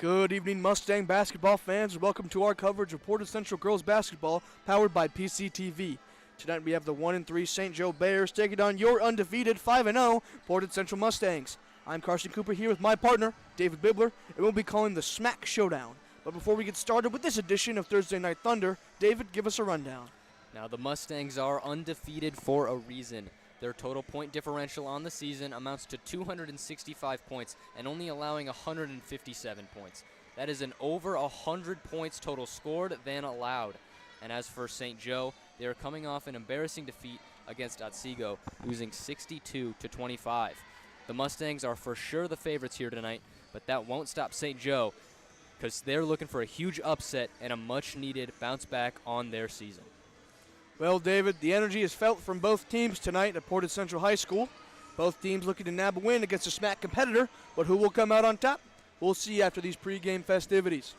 Good evening, Mustang basketball fans, and welcome to our coverage of Portage Central girls basketball, powered by PCTV. Tonight we have the 1-3 St. Joe Bears taking on your undefeated 5-0 Portage Central Mustangs. I'm Karsten Cooper here with my partner, David Bibler, and we'll be calling the Smack Showdown. But before we get started with this edition of Thursday Night Thunder, David, give us a rundown. Now, the Mustangs are undefeated for a reason. Their total point differential on the season amounts to 265 points and only allowing 157 points. That is an over 100 points total scored than allowed. And as for St. Joe, they are coming off an embarrassing defeat against Otsego, losing 62-25. The Mustangs are for sure the favorites here tonight, but that won't stop St. Joe because they're looking for a huge upset and a much-needed bounce back on their season. Well, David, the energy is felt from both teams tonight at Portage Central High School. Both teams looking to nab a win against a SMAC competitor, but who will come out on top? We'll see after these pregame festivities.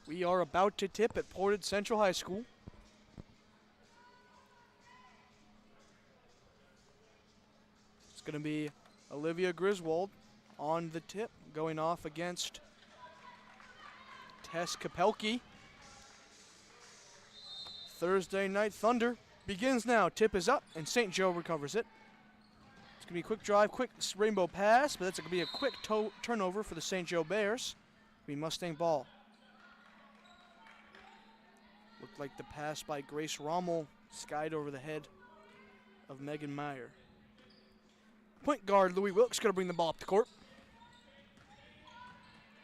We are about to tip at Portage Central High School. It's going to be Olivia Griswold on the tip, going off against Tess Kapelke. Thursday Night Thunder begins now. Tip is up, and St. Joe recovers it. It's going to be a quick drive, quick rainbow pass, but that's going to be a quick turnover for the St. Joe Bears. It'll be Mustang ball. Looked like the pass by Grace Rommel skied over the head of Megan Meyer. Point guard Louis Wilkes going to bring the ball up the court.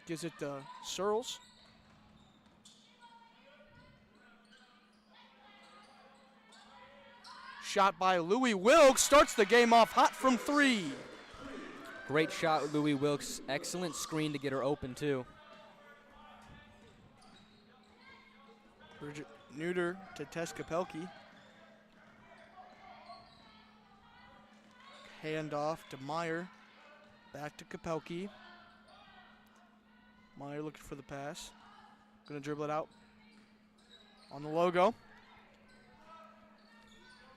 Gives it to Searles. Shot by Louis Wilkes, starts the game off hot from 3. Great shot, Louis Wilkes. Excellent screen to get her open, too. Bridget Neuter to Tess Kapelke. Hand off to Meyer. Back to Kapelke. Meyer looking for the pass. Gonna dribble it out on the logo.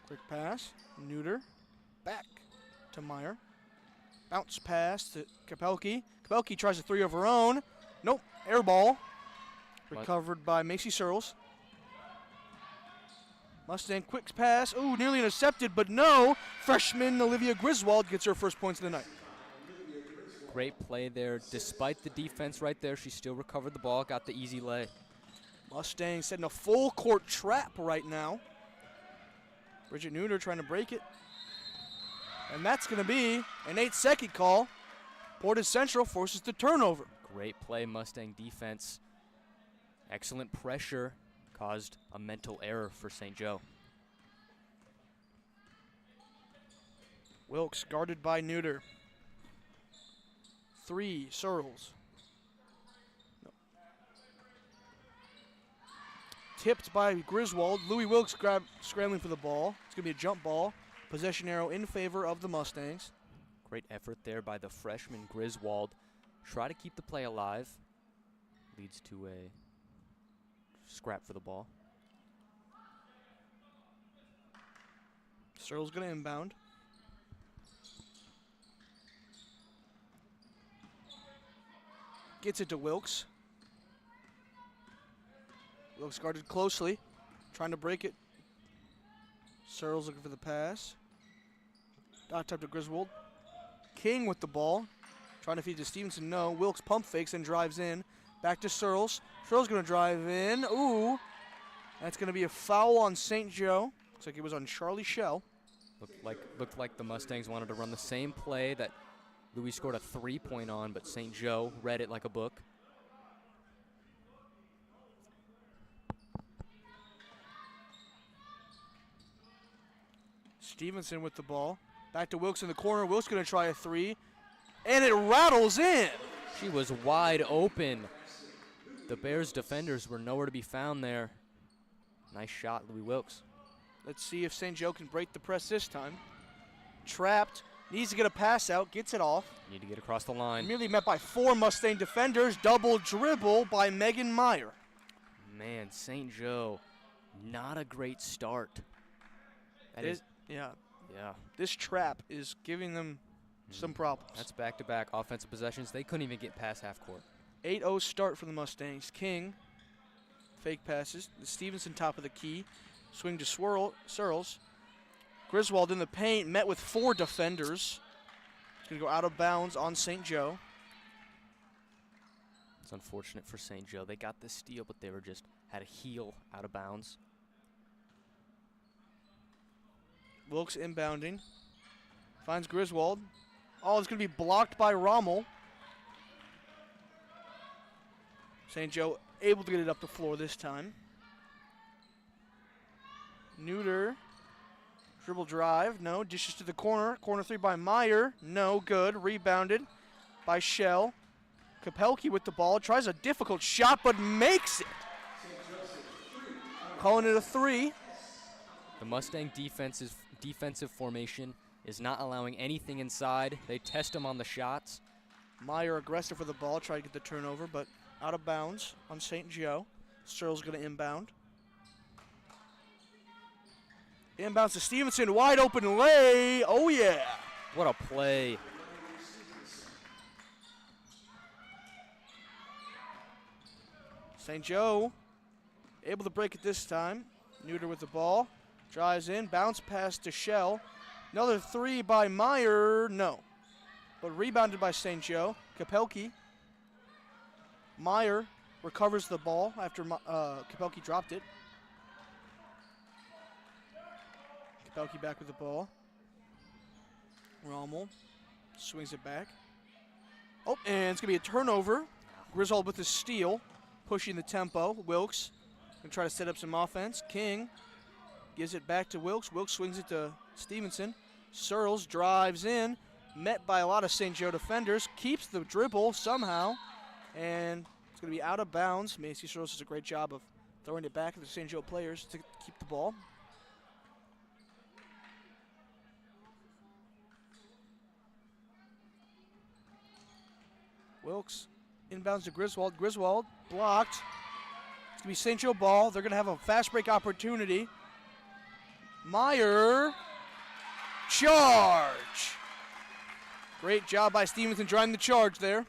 Quick pass. Neuter. Back to Meyer. Bounce pass to Kapelke. Kapelke tries a 3 of her own. Nope. Air ball. Recovered by Macy Searles. Mustang quick pass. Ooh, nearly intercepted, but no. Freshman Olivia Griswold gets her first points of the night. Great play there. Despite the defense right there, she still recovered the ball, got the easy lay. Mustang setting a full court trap right now. Bridget Neuter trying to break it. And that's going to be an 8-second call. Portage Central forces the turnover. Great play, Mustang defense. Excellent pressure caused a mental error for St. Joe. Wilkes guarded by Neuter. 3, Searles. No. Tipped by Griswold. Louis Wilkes scrambling for the ball. It's going to be a jump ball. Possession arrow in favor of the Mustangs. Great effort there by the freshman Griswold. Try to keep the play alive. Leads to a scrap for the ball. Searles going to inbound. Gets it to Wilkes. Wilkes guarded closely, trying to break it. Searles looking for the pass. Dot type to Griswold. King with the ball, trying to feed to Stevenson. No. Wilkes pump fakes and drives in. Back to Searles. Searles going to drive in. Ooh. That's going to be a foul on St. Joe. Looks like it was on Charlie Shell. Looked like the Mustangs wanted to run the same play that Louis scored a 3-point on, but St. Joe read it like a book. Stevenson with the ball. Back to Wilkes in the corner. Wilkes going to try a 3. And it rattles in. She was wide open. The Bears defenders were nowhere to be found there. Nice shot, Louis Wilkes. Let's see if St. Joe can break the press this time. Trapped. Needs to get a pass out. Gets it off. Need to get across the line. Merely met by 4 Mustang defenders. Double dribble by Megan Meyer. Man, St. Joe, not a great start. Yeah. Yeah. This trap is giving them some problems. That's back-to-back offensive possessions. They couldn't even get past half court. 8-0 start for the Mustangs. King, fake passes. The Stevenson top of the key. Swing to Searles. Griswold in the paint, met with 4 defenders. It's going to go out of bounds on St. Joe. It's unfortunate for St. Joe. They got the steal, but they had a heel out of bounds. Wilkes inbounding. Finds Griswold. Oh, it's going to be blocked by Rommel. St. Joe able to get it up the floor this time. Neuter. Dribble drive. No. Dishes to the corner. Corner 3 by Meyer. No good. Rebounded by Shell. Kapelke with the ball. Tries a difficult shot, but makes it. Calling it a 3. The Mustang defensive formation is not allowing anything inside. They test them on the shots. Meyer aggressive for the ball. Tried to get the turnover, but out of bounds on St. Joe. Searles going to inbound. Inbounds to Stevenson, wide open lay. Oh, yeah. What a play. St. Joe able to break it this time. Neuter with the ball. Drives in, bounce pass to Shell. Another three by Meyer, no. But rebounded by St. Joe. Kapelke. Meyer recovers the ball after Kapelke dropped it. Kapelke back with the ball. Rommel swings it back. Oh, and it's going to be a turnover. Griswold with the steal, pushing the tempo. Wilkes going to try to set up some offense. King gives it back to Wilkes. Wilkes swings it to Stevenson. Searles drives in, met by a lot of St. Joe defenders, keeps the dribble somehow, and it's going to be out of bounds. Macy Searles does a great job of throwing it back to the St. Joe players to keep the ball. Wilkes inbounds to Griswold. Griswold blocked. It's going to be St. Joe ball. They're going to have a fast break opportunity. Meyer. Charge. Great job by Stevenson driving the charge there.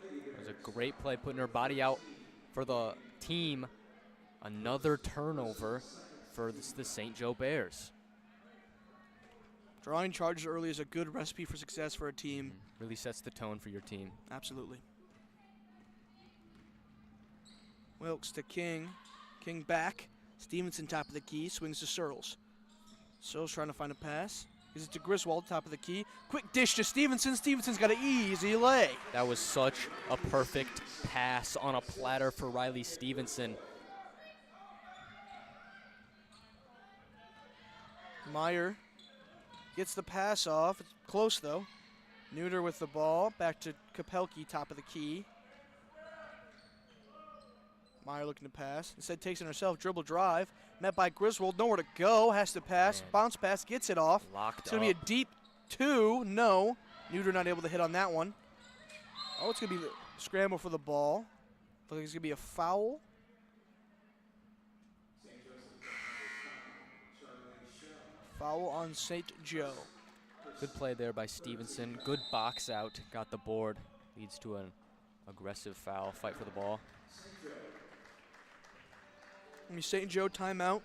It was a great play, putting her body out for the team. Another turnover for the St. Joe Bears. Drawing charges early is a good recipe for success for a team. Really sets the tone for your team. Absolutely. Wilkes to King. King back. Stevenson top of the key. Swings to Searles. Searles trying to find a pass. Gives it to Griswold, top of the key. Quick dish to Stevenson. Stevenson's got an easy lay. That was such a perfect pass on a platter for Riley Stevenson. Meyer gets the pass off. It's close, though. Neuter with the ball. Back to Kapelke, top of the key. Meyer looking to pass. Instead takes it herself. Dribble drive. Met by Griswold. Nowhere to go. Has to pass. Man. Bounce pass. Gets it off. Locked It's going to be a deep two. No. Neuter not able to hit on that one. Oh, it's going to be the scramble for the ball. Looks like it's going to be a foul. Foul on St. Joe. Good play there by Stevenson. Good box out. Got the board. Leads to an aggressive foul. Fight for the ball. St. Joe timeout.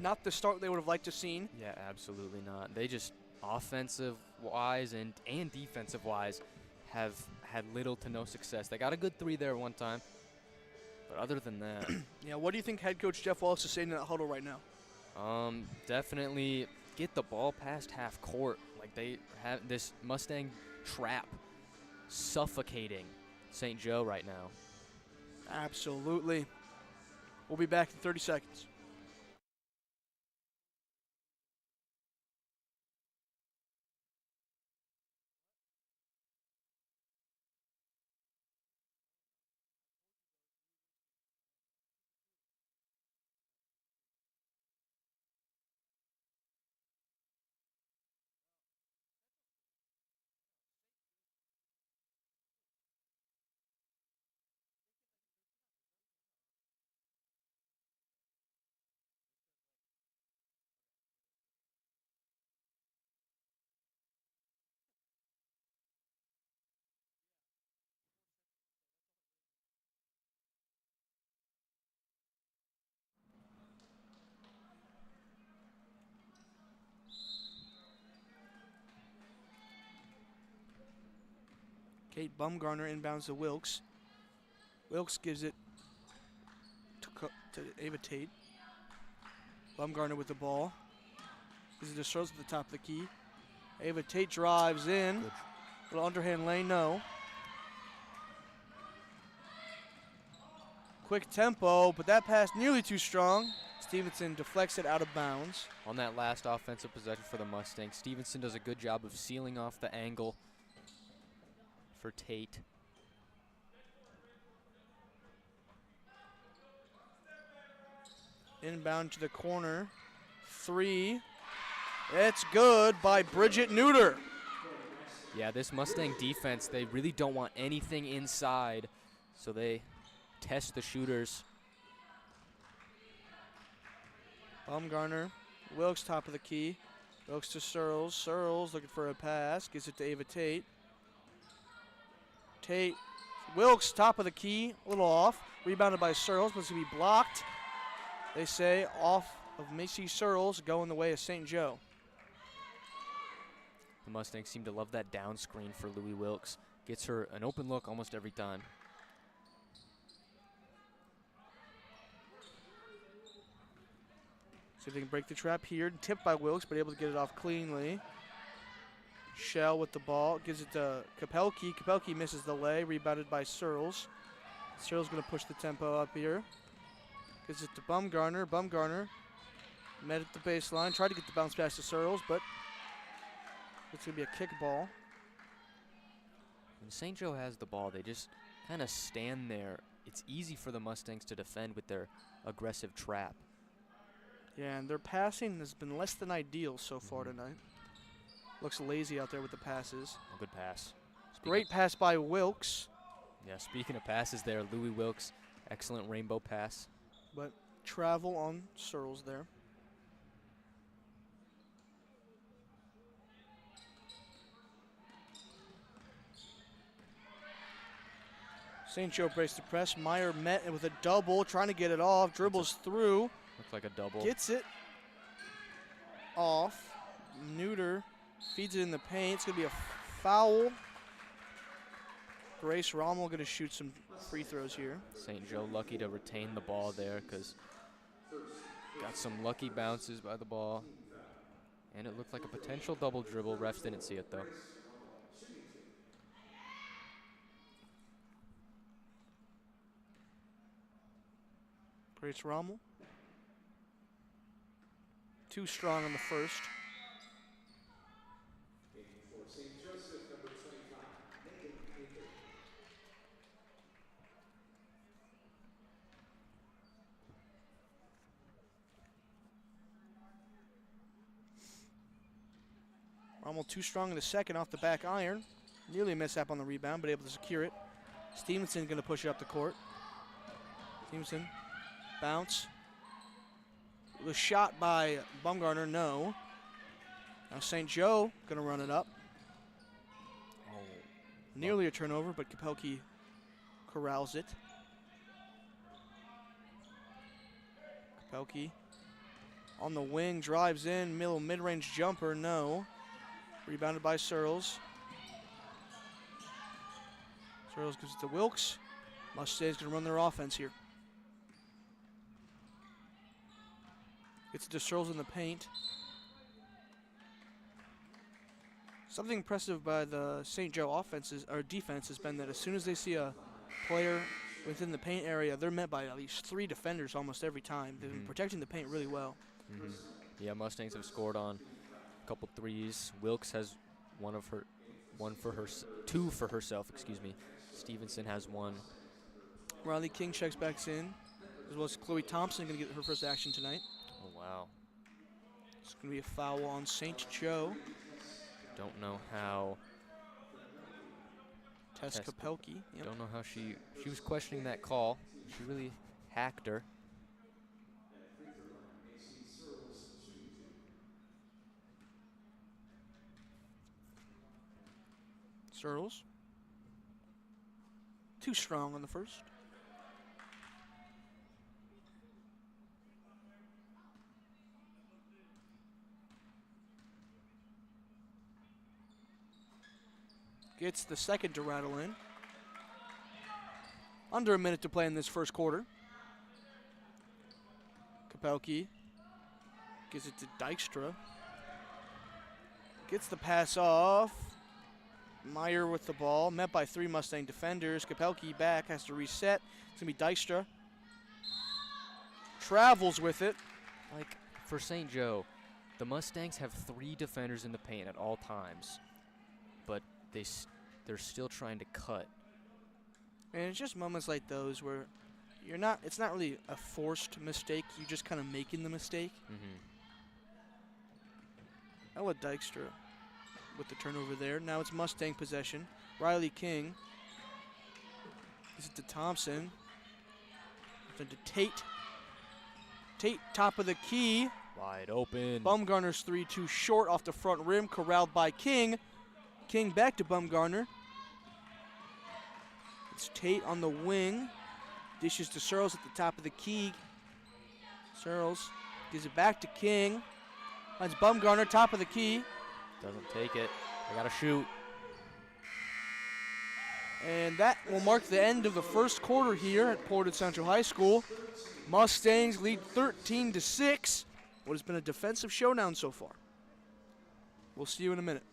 Not the start they would have liked to seen. Yeah, absolutely not. They just offensive-wise and defensive-wise have had little to no success. They got a good three there one time, but other than that. Yeah, what do you think head coach Jeff Wallace is saying in that huddle right now? Definitely get the ball past half court. Like, they have this Mustang trap suffocating St. Joe right now. Absolutely. We'll be back in 30 seconds. Kate Bumgarner inbounds to Wilkes. Wilkes gives it to Ava Tate. Bumgarner with the ball. Gives it to Searles at the top of the key. Ava Tate drives in. Little underhand lane, no. Quick tempo, but that pass nearly too strong. Stevenson deflects it out of bounds. On that last offensive possession for the Mustangs, Stevenson does a good job of sealing off the angle for Tate. Inbound to the corner. Three. It's good by Bridget Neuter. Yeah, this Mustang defense, they really don't want anything inside, so they test the shooters Baumgartner. Wilkes top of the key. Wilkes to Searles. Searles looking for a pass. Gives it to Ava Tate. Tate. Wilkes top of the key. A little off. Rebounded by Searles, but it's going to be blocked. They say off of Macy Searles, going the way of St. Joe. The Mustangs seem to love that down screen for Louis Wilkes. Gets her an open look almost every time. See if they can break the trap here. Tipped by Wilkes, but able to get it off cleanly. Shell with the ball. Gives it to Kapelke. Kapelke misses the lay. Rebounded by Searles. Searles going to push the tempo up here. Gives it to Baumgartner. Baumgartner met at the baseline. Tried to get the bounce pass to Searles, but it's going to be a kick ball. When St. Joe has the ball, they just kind of stand there. It's easy for the Mustangs to defend with their aggressive trap. Yeah, and their passing has been less than ideal so far tonight. Looks lazy out there with the passes. A good pass. Great pass by Wilkes. Yeah, speaking of passes there, Louis Wilkes, excellent rainbow pass. But travel on Searles there. St. Joe breaks the press. Meyer met with a double, trying to get it off. Dribbles through. Looks like a double. Gets it off. Neuter feeds it in the paint. It's going to be a foul. Grace Rommel going to shoot some free throws here. St. Joe lucky to retain the ball there because got some lucky bounces by the ball. And it looked like a potential double dribble. Refs didn't see it though. Grace Rommel. Too strong on the first. Rommel too strong in the second off the back iron. Nearly a mishap on the rebound, but able to secure it. Stevenson going to push it up the court. Stevenson, bounce. It was shot by Baumgartner, no. Now St. Joe going to run it up. Oh. Nearly a turnover, but Kapelke corrals it. Kapelke on the wing, drives in, middle mid-range jumper, no. Rebounded by Searles. Searles gives it to Wilkes. Mustangs going to run their offense here. Gets it to Searles in the paint. Something impressive by the St. Joe offenses or defense has been that as soon as they see a player within the paint area, they're met by at least 3 defenders almost every time. They've been protecting the paint really well. Yeah, Mustangs have scored on a couple threes. Wilkes has two for herself, excuse me. Stevenson has one. Riley King checks back in, as well as Chloe Thompson going to get her first action tonight. Oh, wow. It's going to be a foul on St. Joe. Don't know how. Tess Kapelke. Yep. Don't know how she was questioning that call. She really hacked her. Searles. Too strong on the first. Gets the second to rattle in. Under a minute to play in this first quarter. Kapelke gives it to Dykstra. Gets the pass off. Meyer with the ball, met by 3 Mustang defenders. Kapelke back, has to reset. It's going to be Dykstra. Travels with it. Like, for St. Joe, the Mustangs have 3 defenders in the paint at all times, but they're still trying to cut. And it's just moments like those where it's not really a forced mistake. You're just kind of making the mistake. Ella Dykstra with the turnover there. Now it's Mustang possession. Riley King. Gives it to Thompson. Then to Tate. Tate, top of the key. Wide open. Bumgarner's three too short off the front rim, corralled by King. King back to Bumgarner. It's Tate on the wing. Dishes to Searles at the top of the key. Searles gives it back to King. Finds Bumgarner, top of the key. Doesn't take it. They gotta shoot. And that will mark the end of the first quarter here at Portage Central High School. Mustangs lead 13-6. What has been a defensive showdown so far. We'll see you in a minute.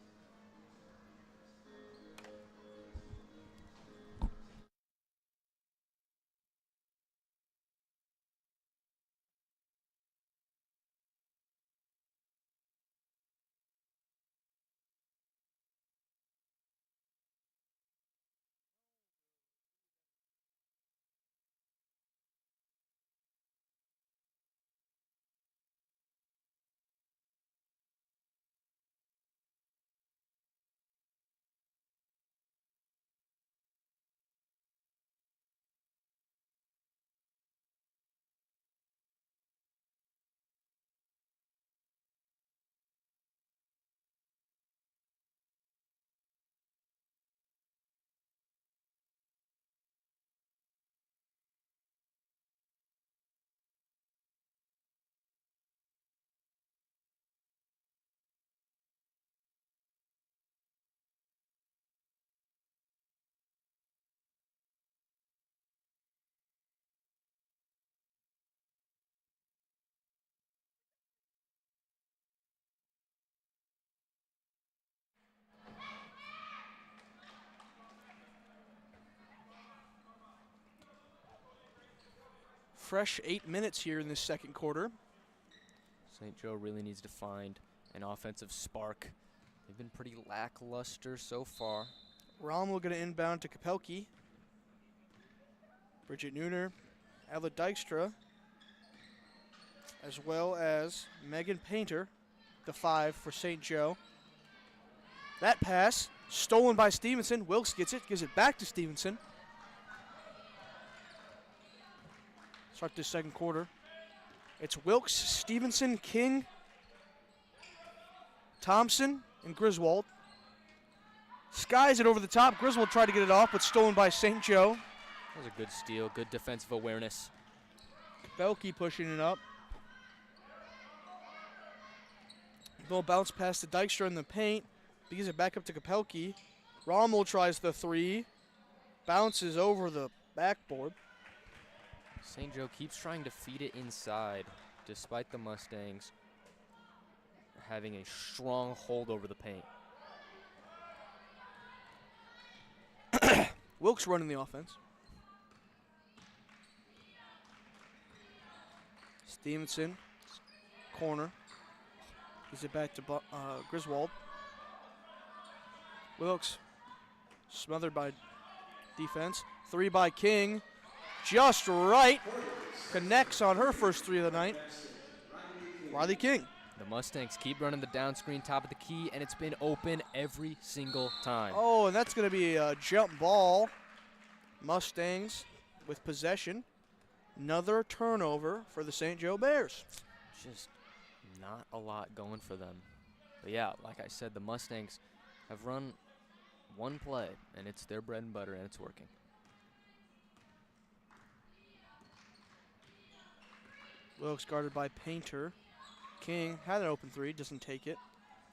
Fresh 8 minutes here in this second quarter. St. Joe really needs to find an offensive spark. They've been pretty lackluster so far. Rommel going to inbound to Kapelke. Bridget Nooner, Ella Dykstra, as well as Megan Painter, the 5 for St. Joe. That pass stolen by Stevenson. Wilkes gets it, gives it back to Stevenson. Start this second quarter. It's Wilkes, Stevenson, King, Thompson, and Griswold. Skies it over the top. Griswold tried to get it off, but stolen by St. Joe. That was a good steal, good defensive awareness. Belke pushing it up. Little bounce pass to Dykstra in the paint. He gives it back up to Kapelke. Rommel tries the 3. Bounces over the backboard. St. Joe keeps trying to feed it inside, despite the Mustangs having a strong hold over the paint. Wilkes running the offense. Stevenson, corner. Gives it back to Griswold. Wilkes, smothered by defense. 3 by King. Just right. Connects on her first 3 of the night. Riley King. The Mustangs keep running the down screen, top of the key, and it's been open every single time. Oh, and that's going to be a jump ball. Mustangs with possession. Another turnover for the St. Joe Bears. Just not a lot going for them. But yeah, like I said, the Mustangs have run one play, and it's their bread and butter, and it's working. Wilkes guarded by Painter. King had an open 3, doesn't take it.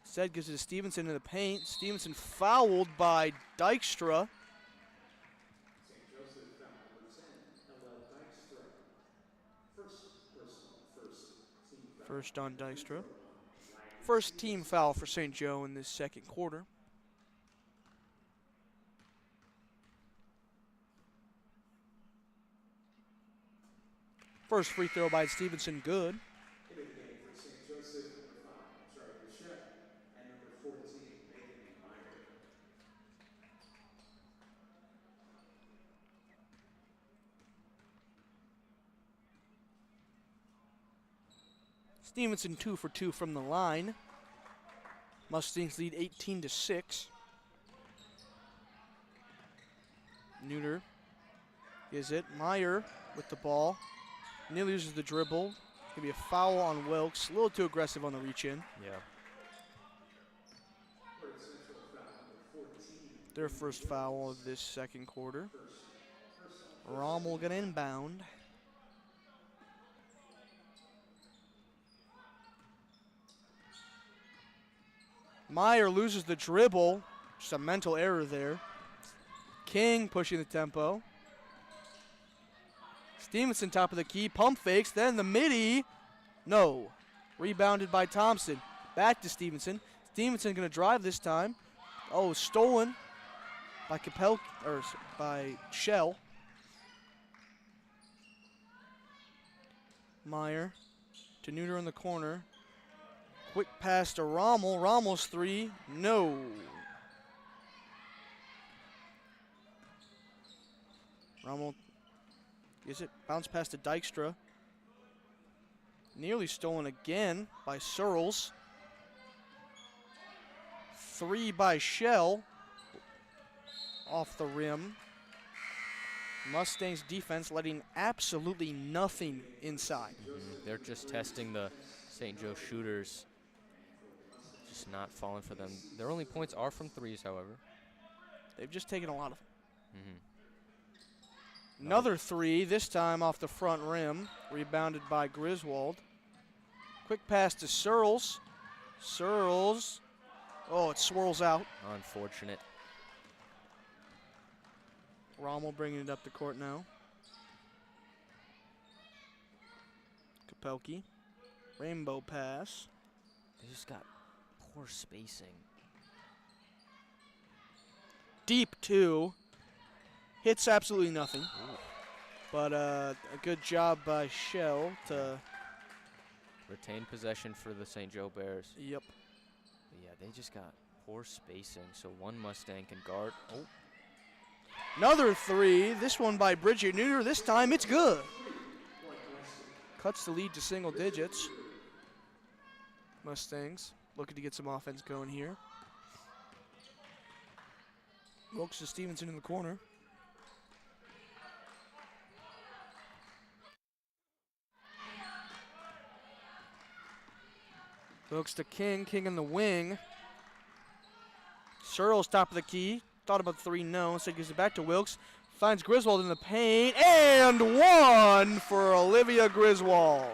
Instead gives it to Stevenson in the paint. Stevenson fouled by Dykstra. First on Dykstra. First team foul for St. Joe in this second quarter. First free throw by Stevenson, good. Stevenson 2 for 2 from the line. Mustangs lead 18-6. Neuter is it. Meyer with the ball. Nearly loses the dribble. Gonna be a foul on Wilkes. A little too aggressive on the reach-in. Yeah. Their first foul of this second quarter. Rommel gonna inbound. Meyer loses the dribble. Just a mental error there. King pushing the tempo. Stevenson top of the key. Pump fakes. Then the midi. No. Rebounded by Thompson. Back to Stevenson. Stevenson gonna drive this time. Oh, stolen by by Shell. Meyer to Neuter in the corner. Quick pass to Rommel. Rommel's three. No. Rommel gets it. Bounce pass to Dykstra. Nearly stolen again by Searles. Three by Shell. Off the rim. Mustangs defense letting absolutely nothing inside. They're just testing the St. Joe shooters. Just not falling for them. Their only points are from threes, however. They've just taken a lot of them. Another three, this time off the front rim. Rebounded by Griswold. Quick pass to Searles. Searles. Oh, it swirls out. Unfortunate. Rommel bringing it up the court now. Kapelke. Rainbow pass. They just got poor spacing. Deep two. Hits absolutely nothing. Ooh. But a good job by Shell to Retain possession for the St. Joe Bears. Yep. But yeah, they just got poor spacing, so one Mustang can guard. Oh. Another three. This one by Bridget Neuter. This time it's good. Cuts the lead to single digits. Mustangs looking to get some offense going here. Wilkes to Stevenson in the corner. Wilkes to King. King in the wing. Searles top of the key. Thought about three, no. So gives it back to Wilkes. Finds Griswold in the paint. And one for Olivia Griswold.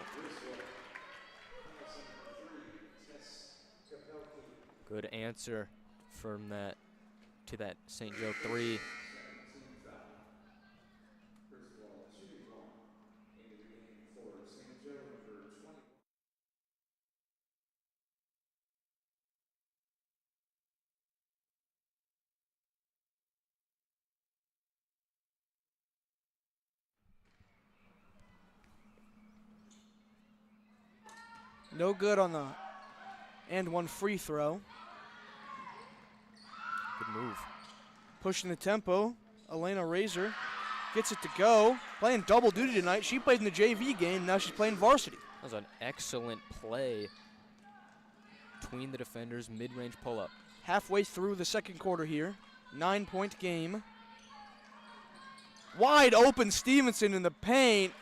Good answer from that to that St. Joe three. No good on the and one free throw. Good move. Pushing the tempo. Elena Razor gets it to go. Playing double duty tonight. She played in the JV game. Now she's playing varsity. That was an excellent play between the defenders. Mid-range pull-up. Halfway through the second quarter here. 9-point game. Wide open Stevenson in the paint.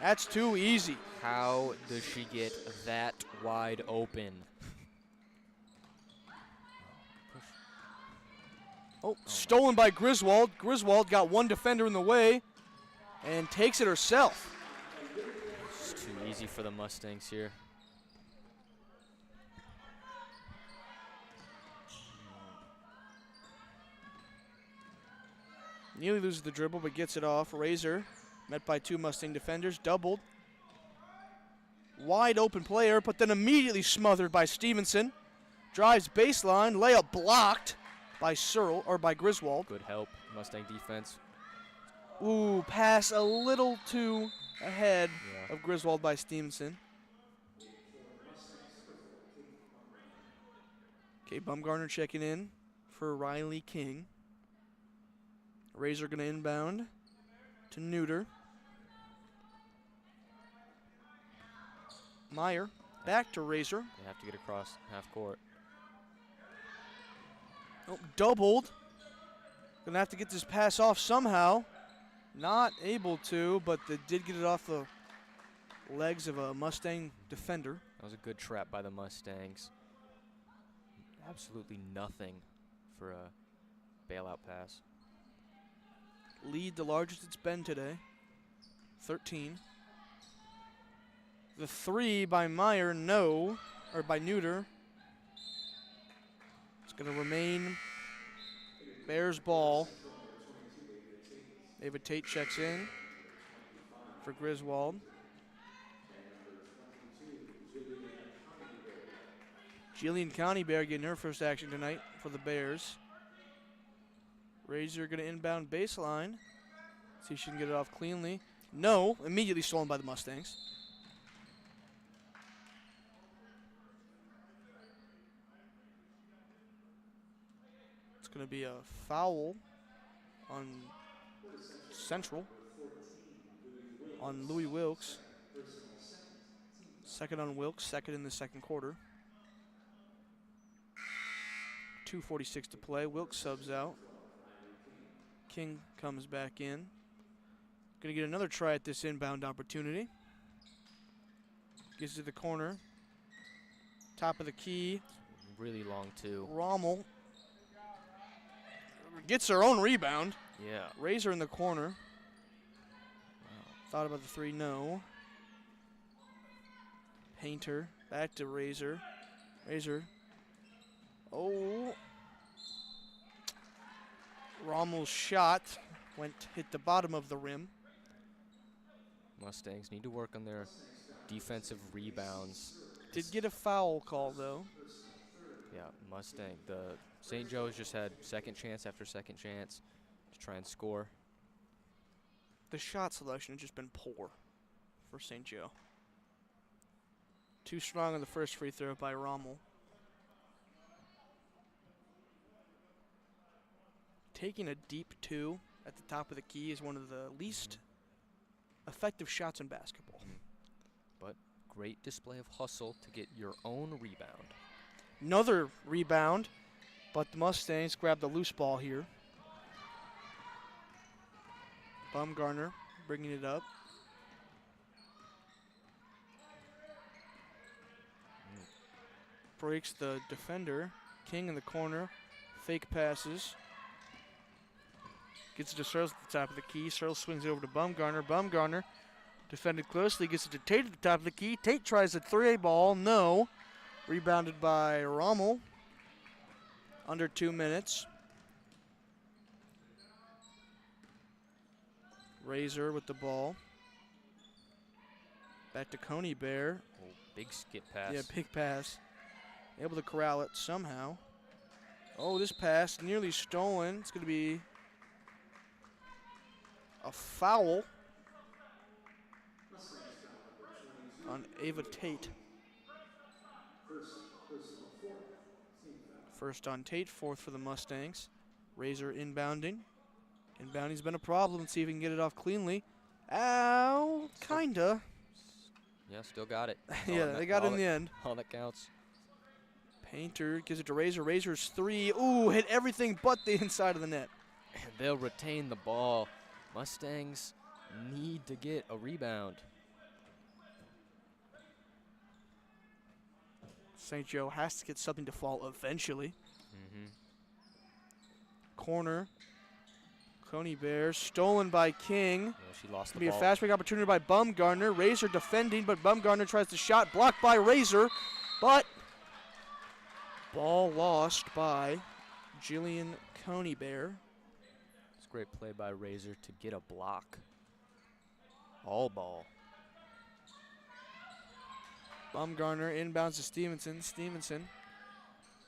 That's too easy. How does she get that wide open? Oh, stolen by Griswold. Griswold got one defender in the way and takes it herself. It's too easy for the Mustangs here. Nearly loses the dribble, but gets it off. Razor, met by two Mustang defenders, doubled. Wide open player, but then immediately smothered by Stevenson. Drives baseline, layup blocked by Searle, or by Griswold. Good help, Mustang defense. Ooh, pass a little too ahead Yeah. of Griswold by Stevenson. Okay, Bumgarner checking in for Riley King. Razor gonna inbound to Neuter. Meyer back to Razor. They have to get across half court. Oh, doubled. Gonna have to get this pass off somehow. Not able to, but they did get it off the legs of a Mustang defender. That was a good trap by the Mustangs. Absolutely nothing for a bailout pass. Lead the largest it's been today, 13. The 3 by Meyer, no, or by Neuter. It's going to remain Bears ball. David Tate checks in for Griswold. Jillian Coneybear getting her first action tonight for the Bears. Razor going to inbound baseline. See if she can get it off cleanly. No, immediately stolen by the Mustangs. It's going to be a foul on Central, on Louis Wilkes. Second on Wilkes, second in the second quarter. 2:46 to play. Wilkes subs out. King comes back in. Going to get another try at this inbound opportunity. Gets to the corner. Top of the key. Really long, too. Rommel gets her own rebound. Yeah. Razor in the corner. Wow. Thought about the 3, no. Painter, back to Razor. Razor. Oh. Rommel's shot hit the bottom of the rim. Mustangs need to work on their defensive rebounds. Did get a foul call, though. Yeah, Mustang. The St. Joe's just had second chance after second chance to try and score. The shot selection has just been poor for St. Joe. Too strong on the first free throw by Rommel. Taking a deep 2 at the top of the key is one of the least effective shots in basketball. But great display of hustle to get your own rebound. Another rebound, but the Mustangs grab the loose ball here. Bumgarner bringing it up. Breaks the defender. King in the corner. Fake passes. Gets it to Searles at the top of the key. Searles swings it over to Bumgarner. Bumgarner defended closely. Gets it to Tate at the top of the key. Tate tries a 3-A ball. No. Rebounded by Rommel. Under 2 minutes. Razor with the ball. Back to Coneybear. Oh, big skip pass. Yeah, big pass. Able to corral it somehow. Oh, this pass nearly stolen. It's going to be a foul on Ava Tate. First on Tate, fourth for the Mustangs. Razor inbounding. Inbounding's been a problem. Let's see if we can get it off cleanly. Ow, kinda. Yeah, still got it. Yeah, they got it in the end. All that counts. Painter gives it to Razor. Razor's 3. Ooh, hit everything but the inside of the net. And they'll retain the ball. Mustangs need to get a rebound. St. Joe has to get something to fall eventually. Mm-hmm. Corner. Coneybear stolen by King. Yeah, she lost the Be ball. a fast break opportunity by Bumgarner. Razor defending, but Bumgarner tries the shot. Blocked by Razor, but ball lost by Jillian Coneybear. It's a great play by Razor to get a block. All ball. Bumgarner inbounds to Stevenson. Stevenson.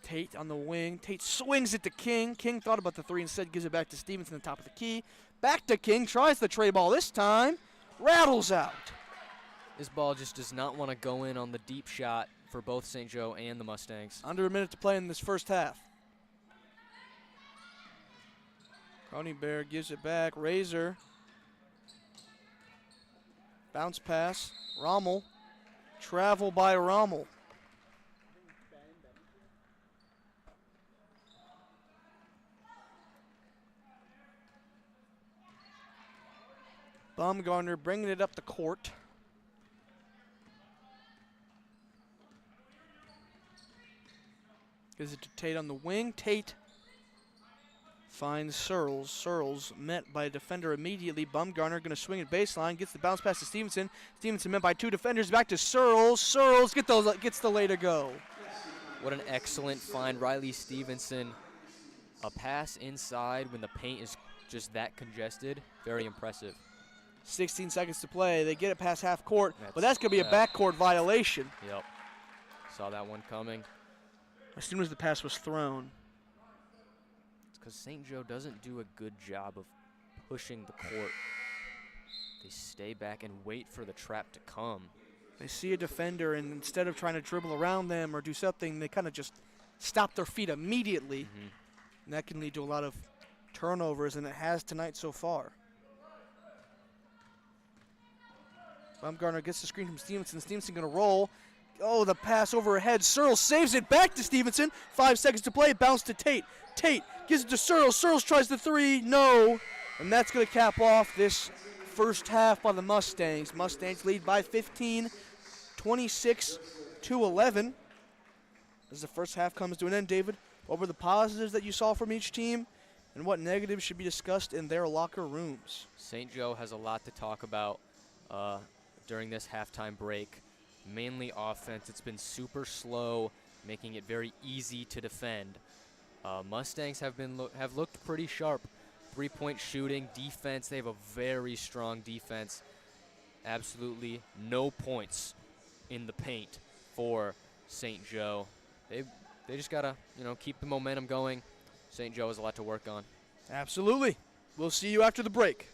Tate on the wing. Tate swings it to King. King thought about the 3 instead, gives it back to Stevenson at the top of the key. Back to King, tries the tray ball this time. Rattles out. This ball just does not want to go in on the deep shot for both St. Joe and the Mustangs. Under a minute to play in this first half. Coneybear gives it back. Razor. Bounce pass. Rommel. Travel by Rommel. Bumgarner bringing it up the court. Gives it to Tate on the wing. Tate finds Searles. Searles met by a defender immediately. Bumgarner going to swing at baseline. Gets the bounce pass to Stevenson. Stevenson met by 2 defenders. Back to Searles. Searles gets the lay to go. What an excellent find, Riley Stevenson. A pass inside when the paint is just that congested. Very impressive. 16 seconds to play. They get it past half court, but that's going to be a backcourt violation. Yep. Saw that one coming. As soon as the pass was thrown. It's because St. Joe doesn't do a good job of pushing the court. They stay back and wait for the trap to come. They see a defender, and instead of trying to dribble around them or do something, they kind of just stop their feet immediately. And that can lead to a lot of turnovers, and it has tonight so far. Bumgarner gets the screen from Stevenson. Stevenson going to roll. Oh, the pass over her head. Searles saves it back to Stevenson. 5 seconds to play. Bounce to Tate. Tate gives it to Searles. Searles tries the 3. No. And that's going to cap off this first half by the Mustangs. Mustangs lead by 15, 26-11. As the first half comes to an end, David, what were the positives that you saw from each team, and what negatives should be discussed in their locker rooms? St. Joe has a lot to talk about during this halftime break. Mainly offense. It's been super slow, making it very easy to defend. Mustangs have looked pretty sharp. 3-point shooting, defense. They have a very strong defense. Absolutely no points in the paint for St. Joe. They just gotta keep the momentum going. St. Joe has a lot to work on. Absolutely. We'll see you after the break.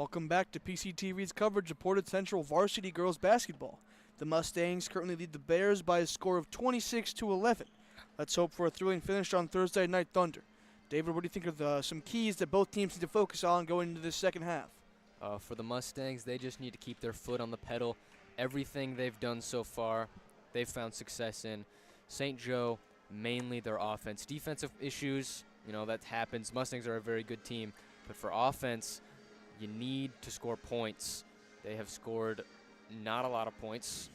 Welcome back to PCTV's coverage of Portage Central varsity girls basketball. The Mustangs currently lead the Bears by a score of 26-11. Let's hope for a thrilling finish on Thursday Night Thunder. David, what do you think of some keys that both teams need to focus on going into this second half? For the Mustangs, they just need to keep their foot on the pedal. Everything they've done so far, they've found success in. St. Joe, mainly their offense. Defensive issues, that happens. Mustangs are a very good team. But for offense, you need to score points. They have scored not a lot of points.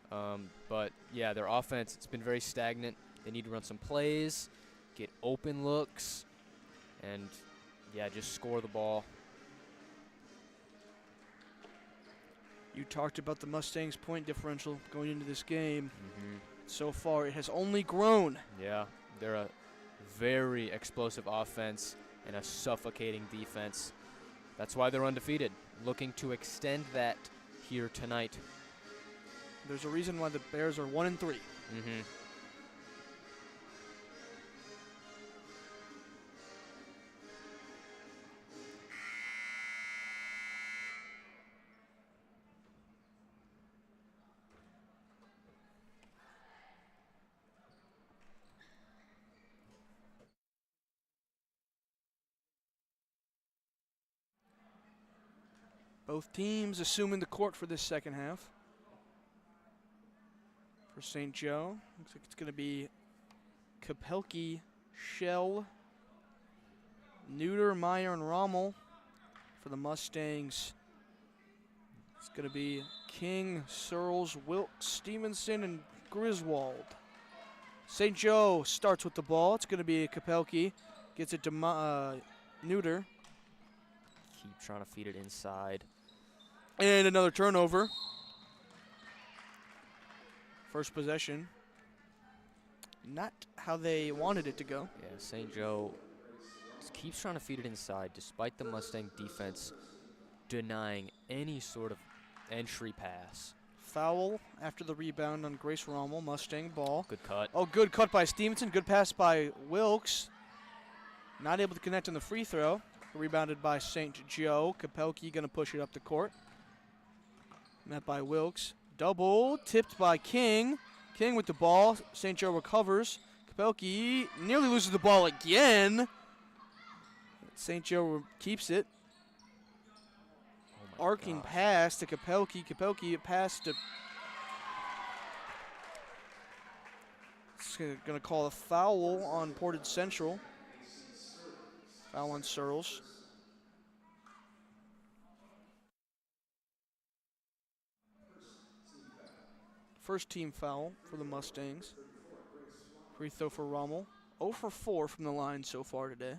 But, yeah, their offense, it's been very stagnant. They need to run some plays, get open looks, and, yeah, just score the ball. You talked about the Mustangs' point differential going into this game. So far, it has only grown. Yeah, they're a very explosive offense and a suffocating defense. That's why they're undefeated, looking to extend that here tonight. There's a reason why the Bears are 1-3. Both teams assuming the court for this second half. For St. Joe, looks like it's going to be Kapelke, Shell, Neuter, Meyer, and Rommel. For the Mustangs, it's going to be King, Searles, Wilkes, Stevenson, and Griswold. St. Joe starts with the ball. It's going to be Kapelke. Gets it to Neuter. Keep trying to feed it inside. And another turnover. First possession. Not how they wanted it to go. Yeah, St. Joe just keeps trying to feed it inside despite the Mustang defense denying any sort of entry pass. Foul after the rebound on Grace Rommel. Mustang ball. Good cut. Oh, good cut by Stevenson. Good pass by Wilkes. Not able to connect on the free throw. Rebounded by St. Joe. Kapelke going to push it up the court. Met by Wilkes. Double. Tipped by King. King with the ball. St. Joe recovers. Kapelke nearly loses the ball again. St. Joe keeps it. Oh Arcing pass to Kapelke. Kapelke pass to... It's going to call a foul on Portage Central. Foul on Searles. First team foul for the Mustangs. Free throw for Rommel. 0 for 4 from the line so far today.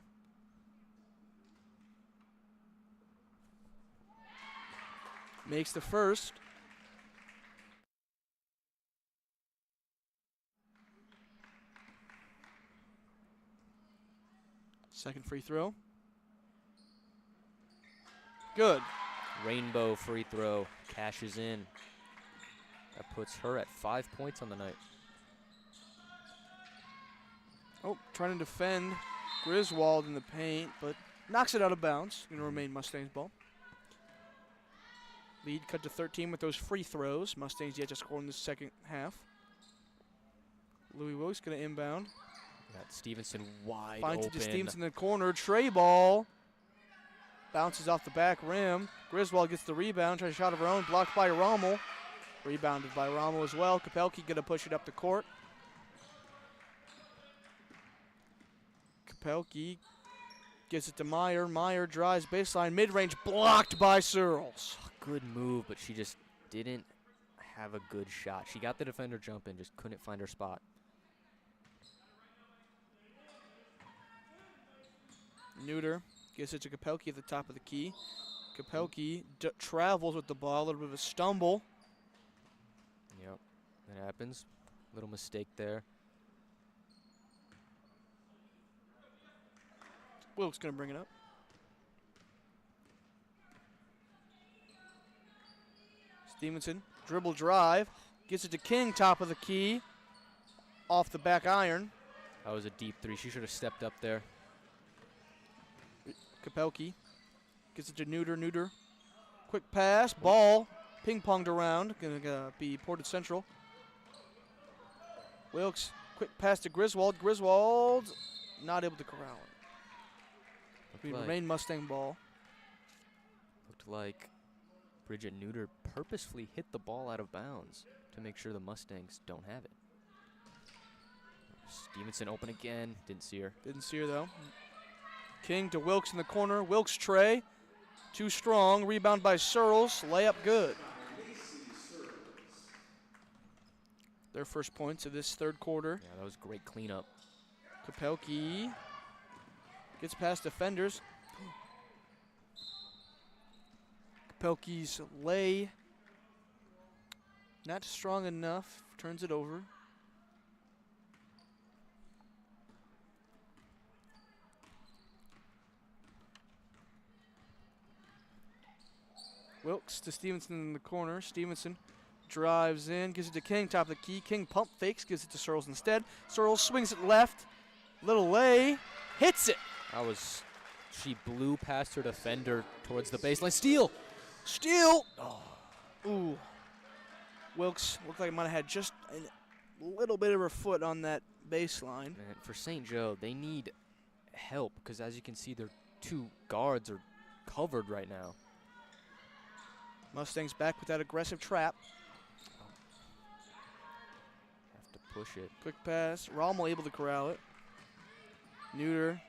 Makes the first. Second free throw. Good. Rainbow free throw. Cashes in. That puts her at 5 points on the night. Oh, trying to defend Griswold in the paint, but knocks it out of bounds. Going to remain Mustangs ball. Lead cut to 13 with those free throws. Mustangs yet to score in the second half. Louis Wilkes going to inbound. Got Stevenson wide Finds open. it to Stevenson in the corner. Tray ball. Bounces off the back rim. Griswold gets the rebound. Tries a shot of her own. Blocked by Rommel. Rebounded by Rommel as well. Kapelke going to push it up the court. Kapelke gets it to Meyer. Meyer drives baseline. Mid-range blocked by Searles. Good move, but she just didn't have a good shot. She got the defender jumping, just couldn't find her spot. Neuter gets it to Kapelke at the top of the key. Kapelke travels with the ball. A little bit of a stumble. Yep, that happens. Little mistake there. Wilkes going to bring it up. Stevenson, dribble drive. Gets it to King, top of the key. Off the back iron. That was a deep three. She should have stepped up there. Kapelke Gets it to Neuter. Neuter. Quick pass. Ball. Ping-ponged around. Gonna be Portage Central. Wilkes. Quick pass to Griswold. Griswold not able to corral it. Remain Mustang ball. Looked like Bridget Neuter purposefully hit the ball out of bounds to make sure the Mustangs don't have it. Stevenson open again. Didn't see her. Didn't see her, though. King to Wilkes in the corner. Wilkes tray. Too strong. Rebound by Searles. Layup good. Their first points of this third quarter. Yeah, that was great cleanup. Kapelke gets past defenders. Kapelke's lay. Not strong enough. Turns it over. Wilkes to Stevenson in the corner. Stevenson drives in, gives it to King, top of the key. King pump fakes, gives it to Searles instead. Searles swings it left. Little lay, hits it. She blew past her defender towards the baseline. Steal! Oh. Ooh. Wilkes looked like it might have had just a little bit of her foot on that baseline. Man, for St. Joe, they need help because as you can see, their two guards are covered right now. Mustangs back with that aggressive trap. Have to push it. Quick pass. Rommel able to corral it. Neuter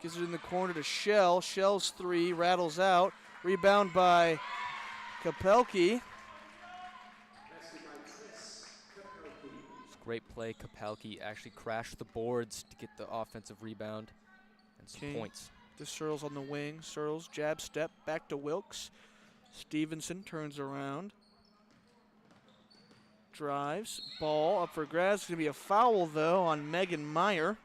gives it in the corner to Shell. Shell's three rattles out. Rebound by Kapelke. It's a great play. Kapelke actually crashed the boards to get the offensive rebound and some points. To Searles on the wing. Searles jab step back to Wilkes. Stevenson turns around. Drives. Ball up for grabs. It's going to be a foul, though, on Megan Meyer.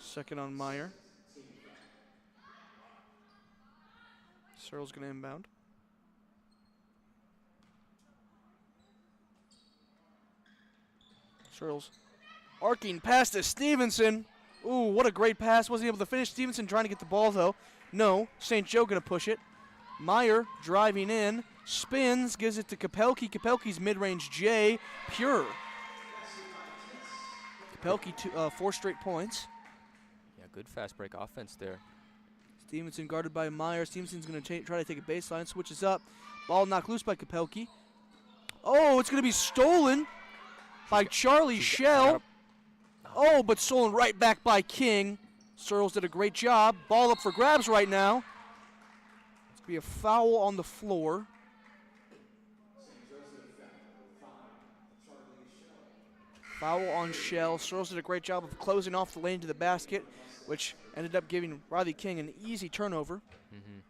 Second on Meyer. Searles going to inbound. Searles arcing pass to Stevenson. Ooh, what a great pass. Wasn't able to finish. Stevenson trying to get the ball, though. No. St. Joe going to push it. Meyer driving in. Spins. Gives it to Kapelke. Kapelke's mid-range J. Pure. Kapelke, 4 straight points. Yeah, good fast break offense there. Stevenson guarded by Meyer. Stevenson's going to try to take a baseline. Switches up. Ball knocked loose by Kapelke. Oh, it's going to be stolen by Charlie Shell. Oh, but stolen right back by King. Searles did a great job. Ball up for grabs right now. It's going to be a foul on the floor. Foul on Shell. Searles did a great job of closing off the lane to the basket, which ended up giving Riley King an easy turnover. Mm-hmm.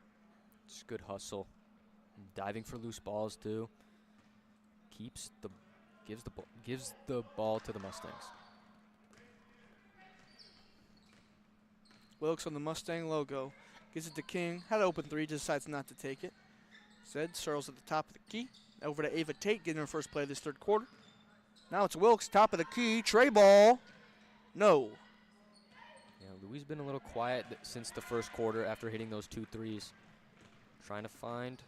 It's good hustle. Diving for loose balls, too. Gives the ball to the Mustangs. Wilkes on the Mustang logo. Gives it to King. Had an open three, decides not to take it. Said Searles at the top of the key. Over to Ava Tate, getting her first play of this third quarter. Now it's Wilkes, top of the key. Tray ball. No. Yeah, Louis been a little quiet since the first quarter after hitting those 2 threes. Trying to find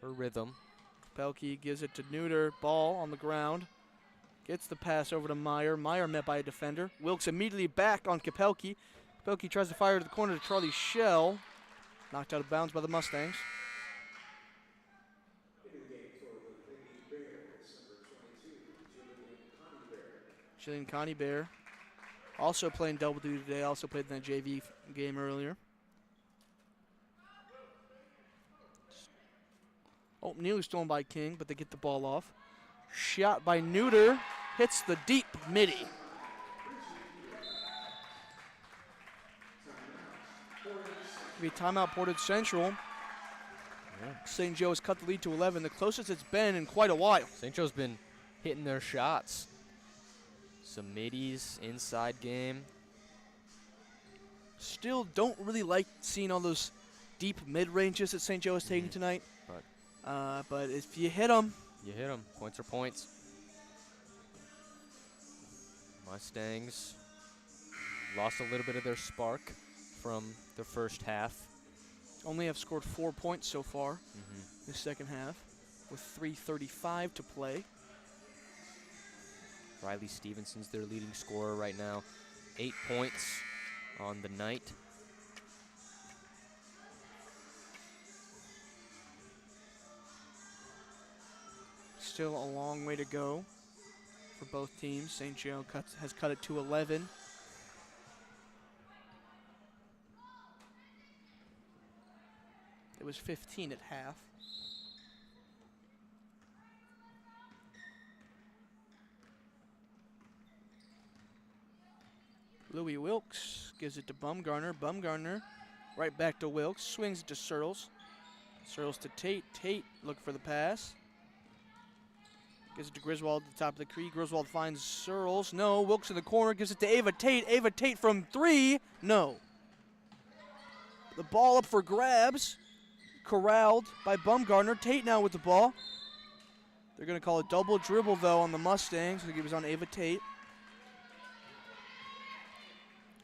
her rhythm. Pelkey gives it to Neuter. Ball on the ground. Gets the pass over to Meyer. Meyer met by a defender. Wilkes immediately back on Kapelke. Kapelke tries to fire to the corner to Charlie Shell. Knocked out of bounds by the Mustangs. Jillian Connie Bear also playing double duty today. Also played in that JV game earlier. Oh, nearly stolen by King, but they get the ball off. Shot by Neuter. Hits the deep midi. Be timeout Portage Central. Yeah. St. Joe has cut the lead to 11, the closest it's been in quite a while. St. Joe's been hitting their shots. Some middies, inside game. Still don't really like seeing all those deep mid-ranges that St. Joe is taking tonight. But if you hit them, you hit them. Points are points. Mustangs lost a little bit of their spark from the first half. Only have scored 4 points so far this second half with 3:35 to play. Riley Stevenson's their leading scorer right now. 8 points on the night. Still a long way to go for both teams. St. Joe has cut it to 11. It was 15 at half. Louis Wilkes gives it to Bumgarner. Bumgarner right back to Wilkes. Swings it to Searles. Searles to Tate. Tate look for the pass. Gives it to Griswold at the top of the key. Griswold finds Searles. No. Wilkes in the corner. Gives it to Ava Tate. Ava Tate from 3. No. The ball up for grabs. Corralled by Bumgarner. Tate now with the ball. They're going to call a double dribble, though, on the Mustangs. I think it was on Ava Tate.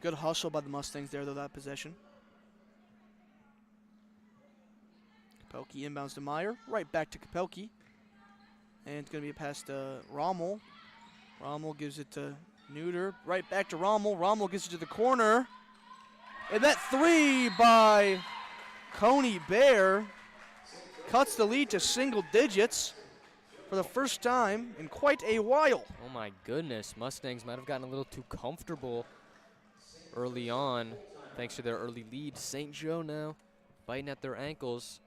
Good hustle by the Mustangs there, though, that possession. Kapelke inbounds to Meyer. Right back to Kapelke. And it's going to be a pass to Rommel. Rommel gives it to Neuter. Right back to Rommel. Rommel gives it to the corner. And that 3 by Coney Bear cuts the lead to single digits for the first time in quite a while. Oh my goodness, Mustangs might have gotten a little too comfortable early on thanks to their early lead. St. Joe now biting at their ankles.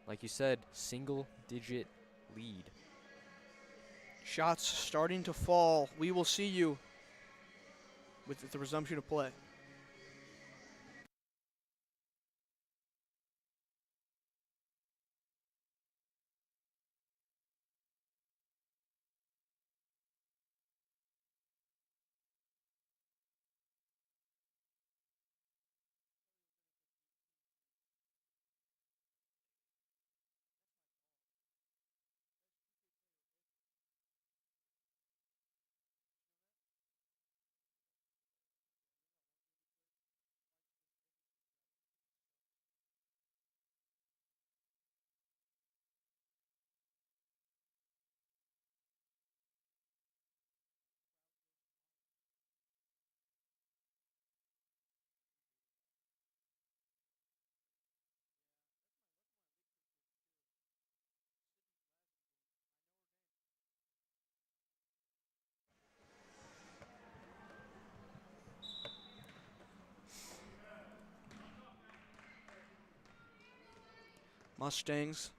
Like you said, single digit lead. Shots starting to fall. We will see you with the resumption of play. Mustangs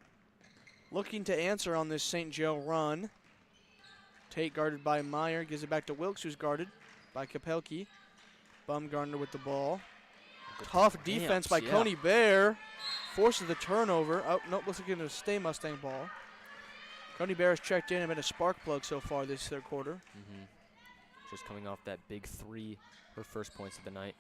looking to answer on this St. Joe run. Tate guarded by Meyer. Gives it back to Wilkes, who's guarded by Kapelke. Bumgarner with the ball. Tough defense by Coney Bear. Forces the turnover. Oh, nope, looks like it's going to stay Mustang ball. Coney Bear has checked in and been a spark plug so far this third quarter. Just coming off that big 3, her first points of the night.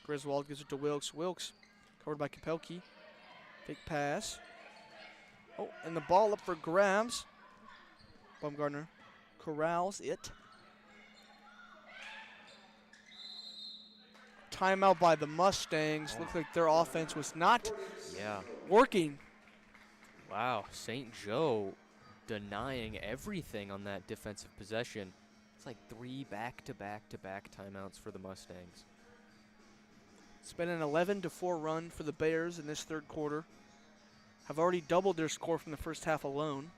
Griswold gives it to Wilkes. Wilkes covered by Kapelke. Fake pass. Oh, and the ball up for grabs. Bumgarner corrals it. Timeout by the Mustangs. Looks like their offense was not working. Wow, St. Joe denying everything on that defensive possession. It's like 3 back-to-back-to-back timeouts for the Mustangs. It's been an 11-4 run for the Bears in this third quarter. Have already doubled their score from the first half alone.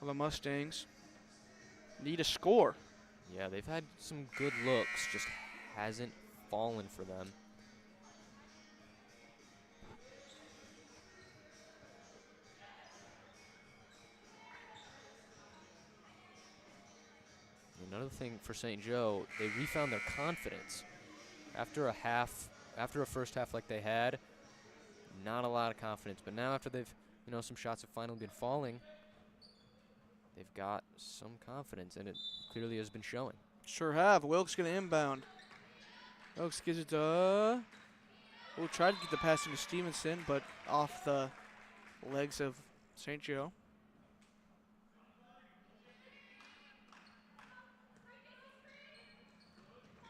The Mustangs need a score. Yeah, they've had some good looks, just hasn't fallen for them. Another thing for St. Joe, they refound their confidence. After a first half like they had, not a lot of confidence. But now after they've, some shots have finally been falling, they've got some confidence, and it clearly has been showing. Sure have. Wilkes going to inbound. Wilkes gives it to We'll try to get the pass into Stevenson, but off the legs of St. Joe.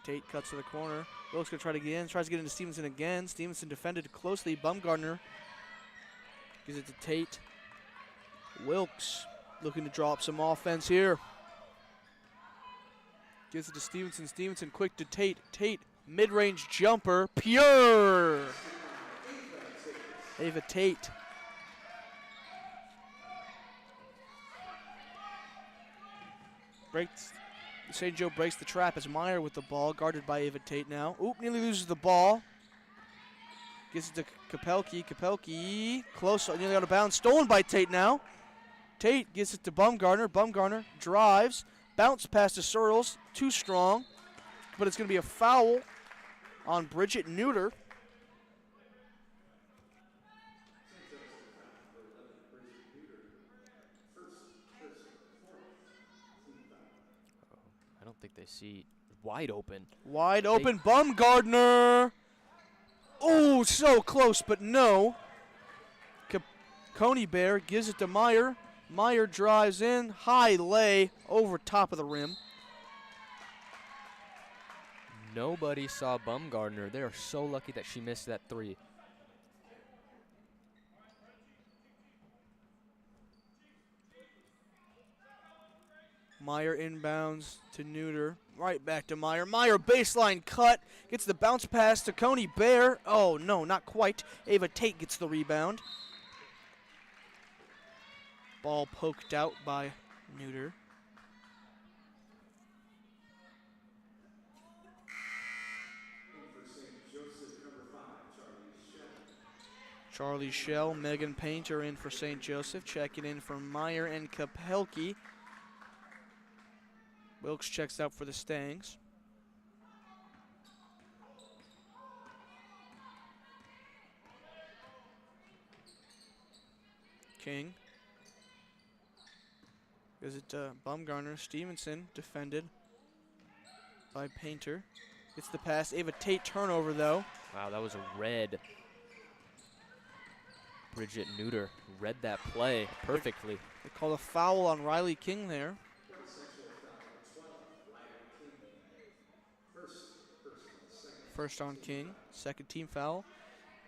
Tate cuts to the corner. Wilkes going to try to get in. Tries to get into Stevenson again. Stevenson defended closely. Bumgardner gives it to Tate. Wilkes looking to draw up some offense here. Gives it to Stevenson. Stevenson quick to Tate. Tate, mid-range jumper. Pure! Ava Tate. St. Joe breaks the trap as Meyer with the ball, guarded by Ava Tate now. Oop, nearly loses the ball. Gives it to Kapelke. Kapelke, close, nearly out of bounds. Stolen by Tate now. Tate gives it to Bumgardner. Bumgardner drives. Bounce pass to Searles. Too strong. But it's going to be a foul on Bridget Neuter. I don't think they see. Wide open. Wide open. Bumgardner. Oh, so close, but no. Coney Bear gives it to Meyer. Meyer drives in. High lay over top of the rim. Nobody saw Bumgardner. They are so lucky that she missed that three. Meyer inbounds to Neuter. Right back to Meyer. Meyer baseline cut. Gets the bounce pass to Coney Bear. Oh, no, not quite. Ava Tate gets the rebound. Ball poked out by Neuter. Charlie Shell, Megan Painter in for St. Joseph. Checking in for Meyer and Kapelke. Wilkes checks out for the Stangs. King. Gives it to Bumgarner. Stevenson defended by Painter. Gets the pass. Ava Tate turnover though. Wow, that was a red. Bridget Neuter read that play perfectly. They called a foul on Riley King there. First on King, second team foul.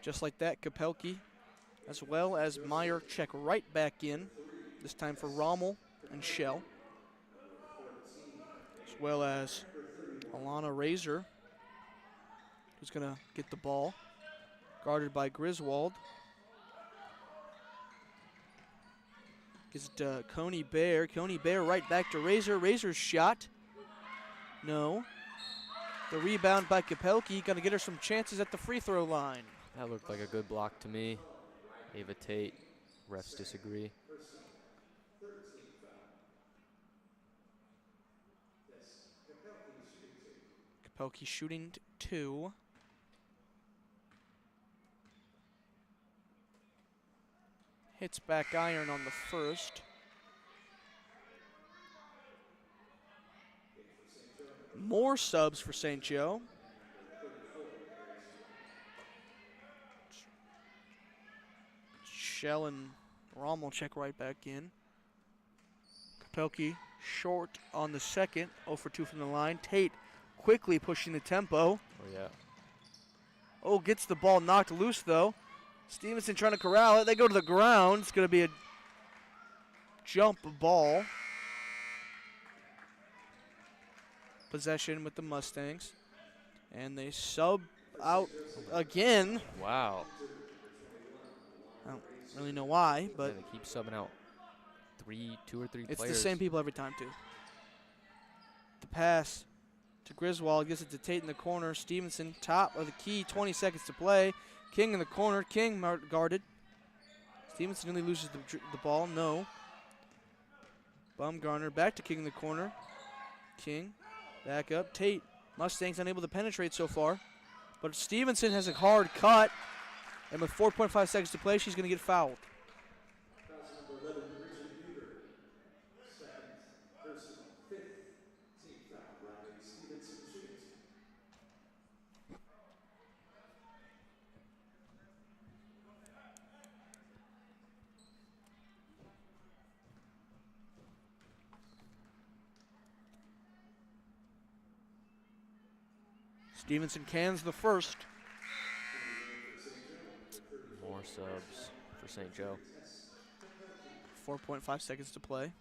Just like that, Kapelke, as well as Meyer check right back in, this time for Rommel and Shell, as well as Alana Razor, who's going to get the ball, guarded by Griswold. Gives it to Coney Bear. Coney Bear right back to Razor. Razor's shot. No. The rebound by Kapelke. Going to get her some chances at the free throw line. That looked like a good block to me. Ava Tate. Refs disagree. Kapelke shooting two. Hits back iron on the first. More subs for St. Joe. Shell and Rommel check right back in. Kapelke short on the second. 0 for 2 from the line. Tate quickly pushing the tempo. Oh, yeah. Oh, gets the ball knocked loose, though. Stevenson trying to corral it. They go to the ground. It's going to be a jump ball. Possession with the Mustangs. And they sub out again. Wow. I don't really know why, but yeah, they keep subbing out two or three it's players. the same people every time, too. The pass to Griswold. Gives it to Tate in the corner. Stevenson, top of the key. 20 seconds to play. King in the corner. King guarded. Stevenson nearly loses the ball. No. Bumgarner back to King in the corner. King back up. Tate. Mustangs unable to penetrate so far. But Stevenson has a hard cut. And with 4.5 seconds to play, she's going to get fouled. Stevenson cans the first. More subs for St. Joe. 4.5 seconds to play.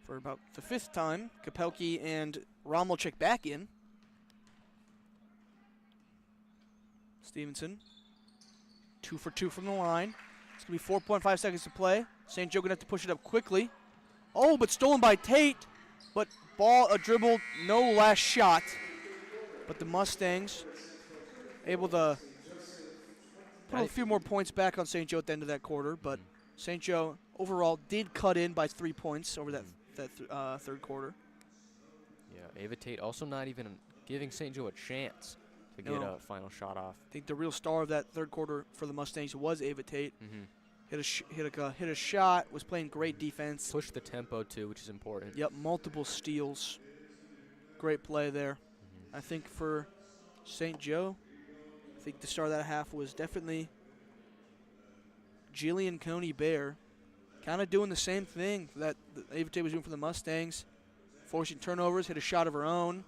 For about the 5th time, Kapelke and Rommel check back in. Stevenson, 2 for 2 from the line. It's going to be 4.5 seconds to play. St. Joe going to have to push it up quickly. Oh, but stolen by Tate. But ball, a dribble, no last shot. But the Mustangs able to put a few more points back on St. Joe at the end of that quarter. But St. Joe overall did cut in by 3 points over that third quarter. Yeah, Ava Tate also not even giving St. Joe a chance to get a final shot off. I think the real star of that third quarter for the Mustangs was Ava Tate. Hit a shot, was playing great defense. Pushed the tempo too, which is important. Yep, multiple steals. Great play there. I think for St. Joe, I think the star of that half was definitely Jillian Coney Bear. Kind of doing the same thing that Ava Tate was doing for the Mustangs. Forcing turnovers, hit a shot of her own.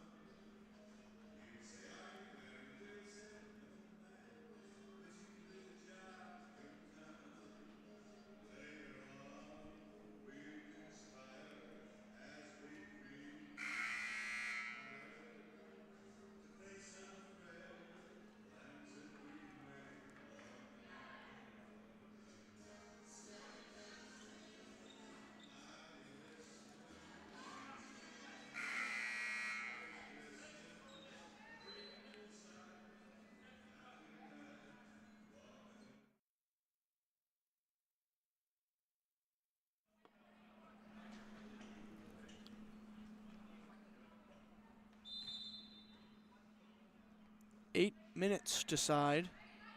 Minutes decide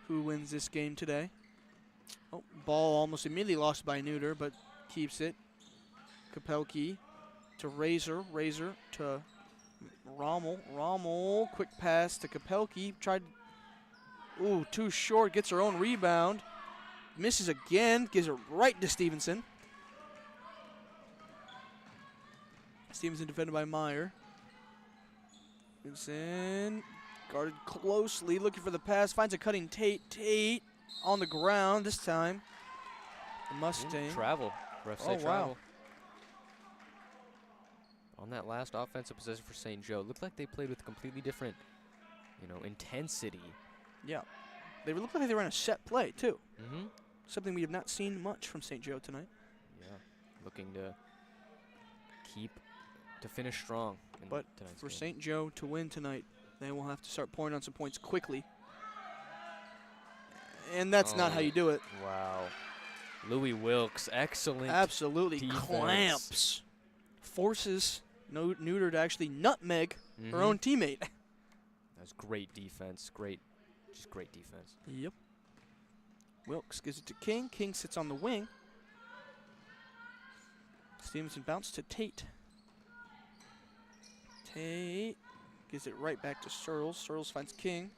who wins this game today. Oh, ball almost immediately lost by Neuter, but keeps it. Kapelke to Razor. Razor to Rommel. Rommel, quick pass to Kapelke. Ooh, too short. Gets her own rebound. Misses again. Gives it right to Stevenson. Stevenson defended by Meyer. Stevenson guarded closely, looking for the pass. Finds a cutting Tate. Tate on the ground this time. The Mustang. Travel. Ref say travel. Wow. On that last offensive possession for St. Joe, looked like they played with completely different, intensity. Yeah. They looked like they ran a set play, too. Something we have not seen much from St. Joe tonight. Yeah. Looking to finish strong in but tonight's for game. St. Joe to win tonight, they will have to start pouring on some points quickly. And that's not how you do it. Wow. Louis Wilkes, excellent. Absolutely defense. clamps. Forces Neuter to actually nutmeg her own teammate. That's great defense. Just great defense. Yep. Wilkes gives it to King. King sits on the wing. Stevenson bounced to Tate. Tate gives it right back to Searles. Searles finds King.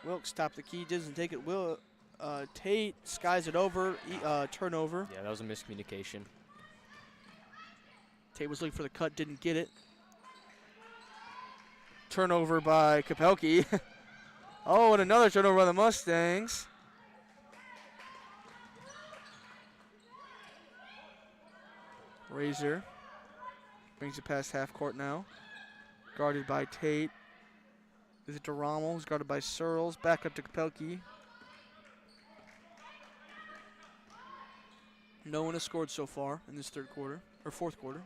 Wilkes top the key, doesn't take it. Tate skies it over. Turnover. Yeah, that was a miscommunication. Tate was looking for the cut, didn't get it. Turnover by Kapelke. Oh, and another turnover on the Mustangs. Razor brings it past half court now. Guarded by Tate. Is it to Rommel? He's guarded by Searles. Back up to Kapelke. No one has scored so far in this fourth quarter.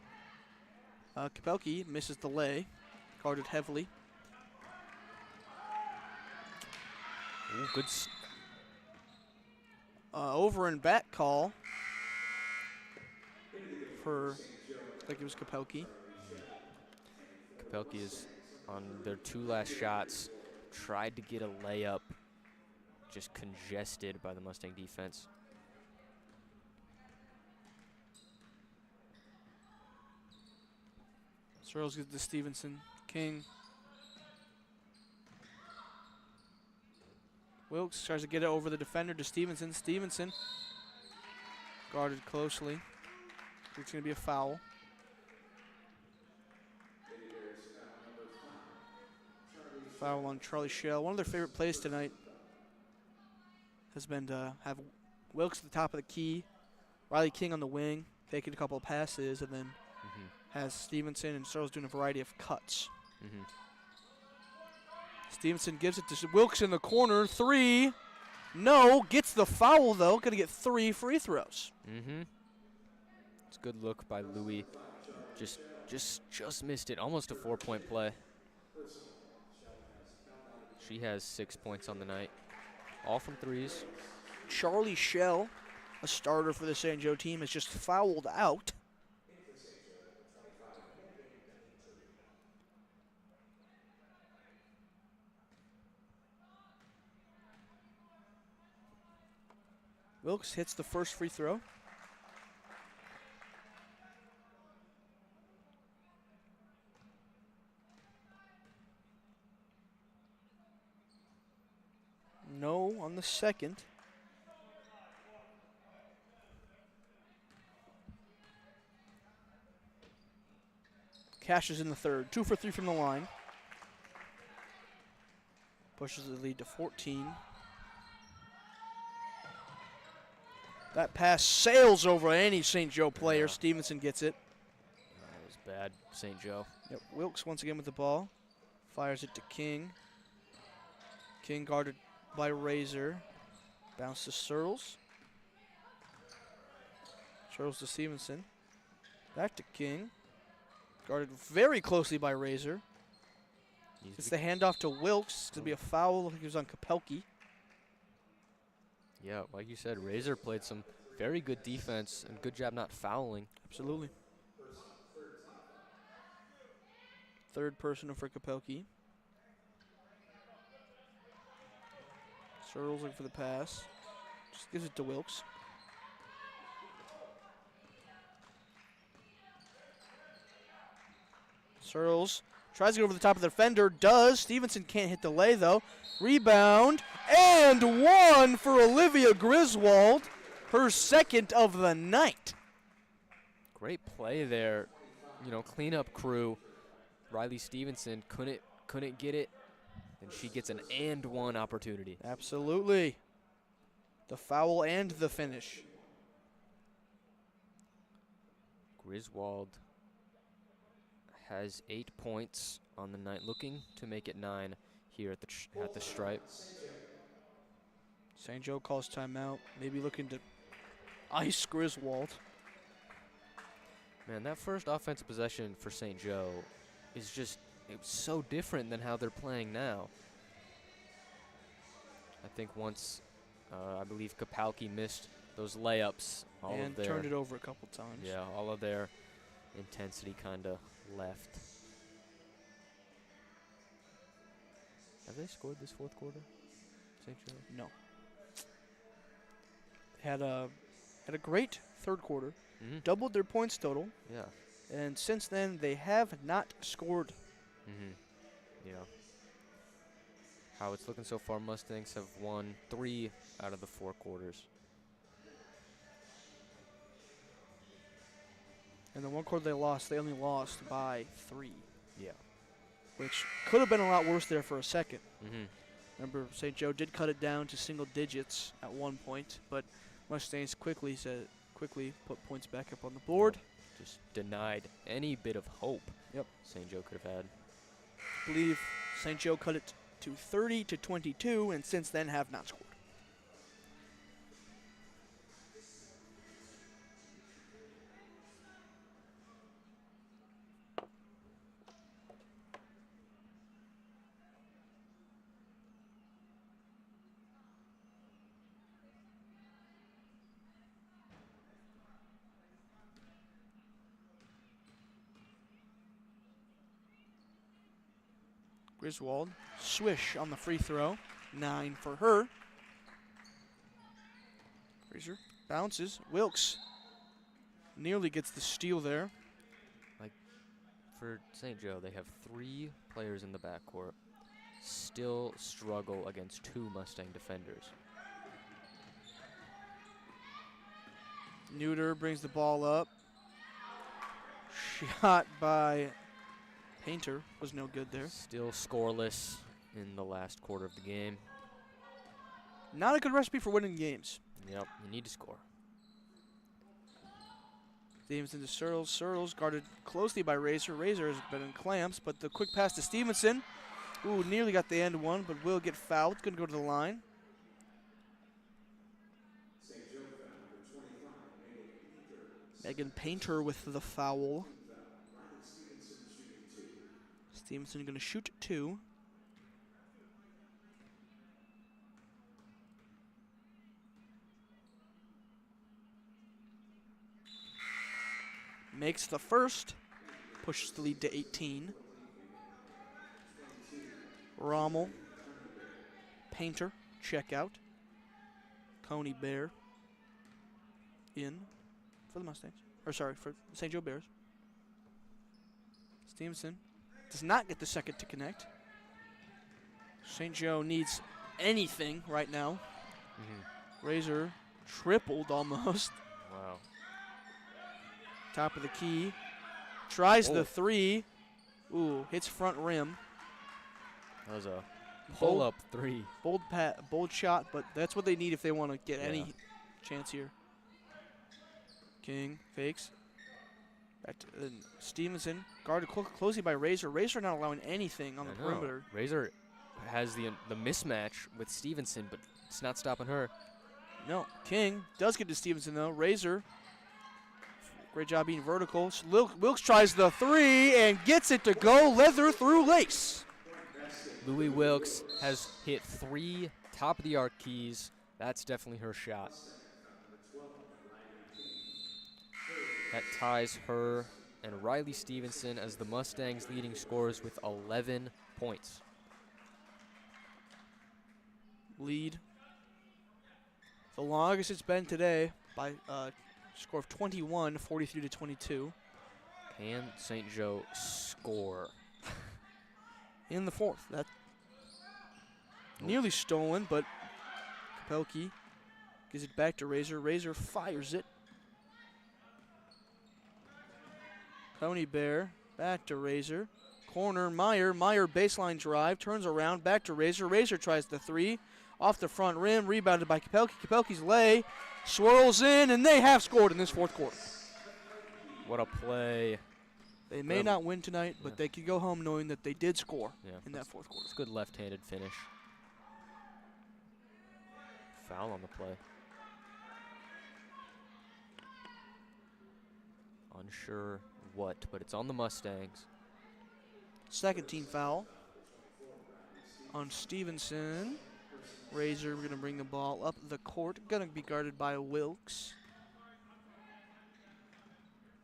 Kapelke misses the lay. Guarded heavily. Ooh, good. Over and back call for, I think it was Kapelke. Kapelke is on their two last shots. Tried to get a layup. Just congested by the Mustang defense. Searles gets to Stevenson. King. Wilkes tries to get it over the defender to Stevenson. Stevenson guarded closely. It's going to be a foul. Foul on Charlie Shell. One of their favorite plays tonight has been to have Wilkes at the top of the key, Riley King on the wing, taking a couple of passes, and then has Stevenson and Searles doing a variety of cuts. Stevenson gives it to Wilkes in the corner. 3. No. Gets the foul, though. Going to get 3 free throws. It's a good look by Louis. Just missed it. Almost a 4-point play. She has 6 points on the night. All from threes. Charlie Shell, a starter for the St. Joe team, is just fouled out. Wilkes hits the first free throw. No on the second. Cashes in the third. 2 for 3 from the line. Pushes the lead to 14. That pass sails over any St. Joe player. Yeah. Stevenson gets it. That was bad, St. Joe. Yep. Wilkes once again with the ball. Fires it to King. King guarded by Razor. Bounce to Searles. Searles to Stevenson. Back to King. Guarded very closely by Razor. It's the handoff to Wilkes. It's going to be a foul. I think it was on Kapelke. Yeah, like you said, Razor played some very good defense and good job not fouling. Absolutely. Third personal for Kapelke. Searles looking for the pass. Just gives it to Wilkes. Searles tries to go over the top of the defender. Does. Stevenson can't hit the lay, though. Rebound. And 1 for Olivia Griswold. Her second of the night. Great play there. You know, cleanup crew. Riley Stevenson couldn't get it. And she gets an and 1 opportunity. Absolutely. The foul and the finish. Griswold has 8 points on the night, looking to make it 9 here at the stripe. St. Joe calls timeout. Maybe looking to ice Griswold. Man, that first offensive possession for St. Joe is just, it was so different than how they're playing now. I think once, I believe Kapalki missed those layups. And turned it over a couple times. Yeah, all of their intensity kind of left. Have they scored this fourth quarter, St. Joe? No. Had a great third quarter. Doubled their points total. Yeah. And since then, they have not scored. Yeah. How it's looking so far, Mustangs have won 3 out of the 4 quarters. And the one quarter they lost, they only lost by 3. Yeah. Which could have been a lot worse there for a second. Remember, St. Joe did cut it down to single digits at one point, but Mustangs quickly put points back up on the board. Just denied any bit of hope St. Joe could have had. I believe St. Joe cut it to 30-22, and since then have not scored. Griswold, swish on the free throw. 9 for her. Razor bounces. Wilkes nearly gets the steal there. Like, for St. Joe, they have 3 players in the backcourt. Still struggle against 2 Mustang defenders. Neuter brings the ball up. Shot by Painter was no good there. Still scoreless in the last quarter of the game. Not a good recipe for winning games. Yep, you need to score. Stevenson to Searles. Searles guarded closely by Razor. Razor has been in clamps, but the quick pass to Stevenson. Ooh, nearly got the end one, but will get fouled. Going to go to the line. Megan Painter with the foul. Stevenson going to shoot 2. Makes the first, pushes the lead to 18. Rommel, Painter, check out. Coney Bear in for the Mustangs. Or sorry, for St. Joe Bears. Stevenson does not get the second to connect. St. Joe needs anything right now. Razor tripled almost. Wow. Top of the key. Tries the 3. Ooh, hits front rim. That was a pull-up 3. Bold shot, but that's what they need if they want to get any chance here. King fakes. Back to Stevenson, guarded closely by Razor. Razor not allowing anything on the perimeter. Razor has the mismatch with Stevenson, but it's not stopping her. No, King does get to Stevenson though. Razor, great job being vertical. Wilkes tries the 3 and gets it to go. Leather through lace. Louis Wilkes has hit 3 top-of-the-arc keys. That's definitely her shot. That ties her and Riley Stevenson as the Mustangs' leading scorers with 11 points. Lead. The longest it's been today by a score of 21, 43 to 22. Can St. Joe score? In the 4th. That nearly stolen, but Kapelke gives it back to Razor. Razor fires it. Coney Bear back to Razor. Corner, Meyer. Meyer baseline drive. Turns around, back to Razor. Razor tries the 3. Off the front rim, rebounded by Kapelke. Kapelke's lay. Swirls in, and they have scored in this 4th quarter. What a play. They may not win tonight, but they can go home knowing that they did score in that 4th quarter. It's a good left-handed finish. Foul on the play. Unsure what, but it's on the Mustangs. Second team foul on Stevenson. Razor going to bring the ball up the court. Going to be guarded by Wilkes.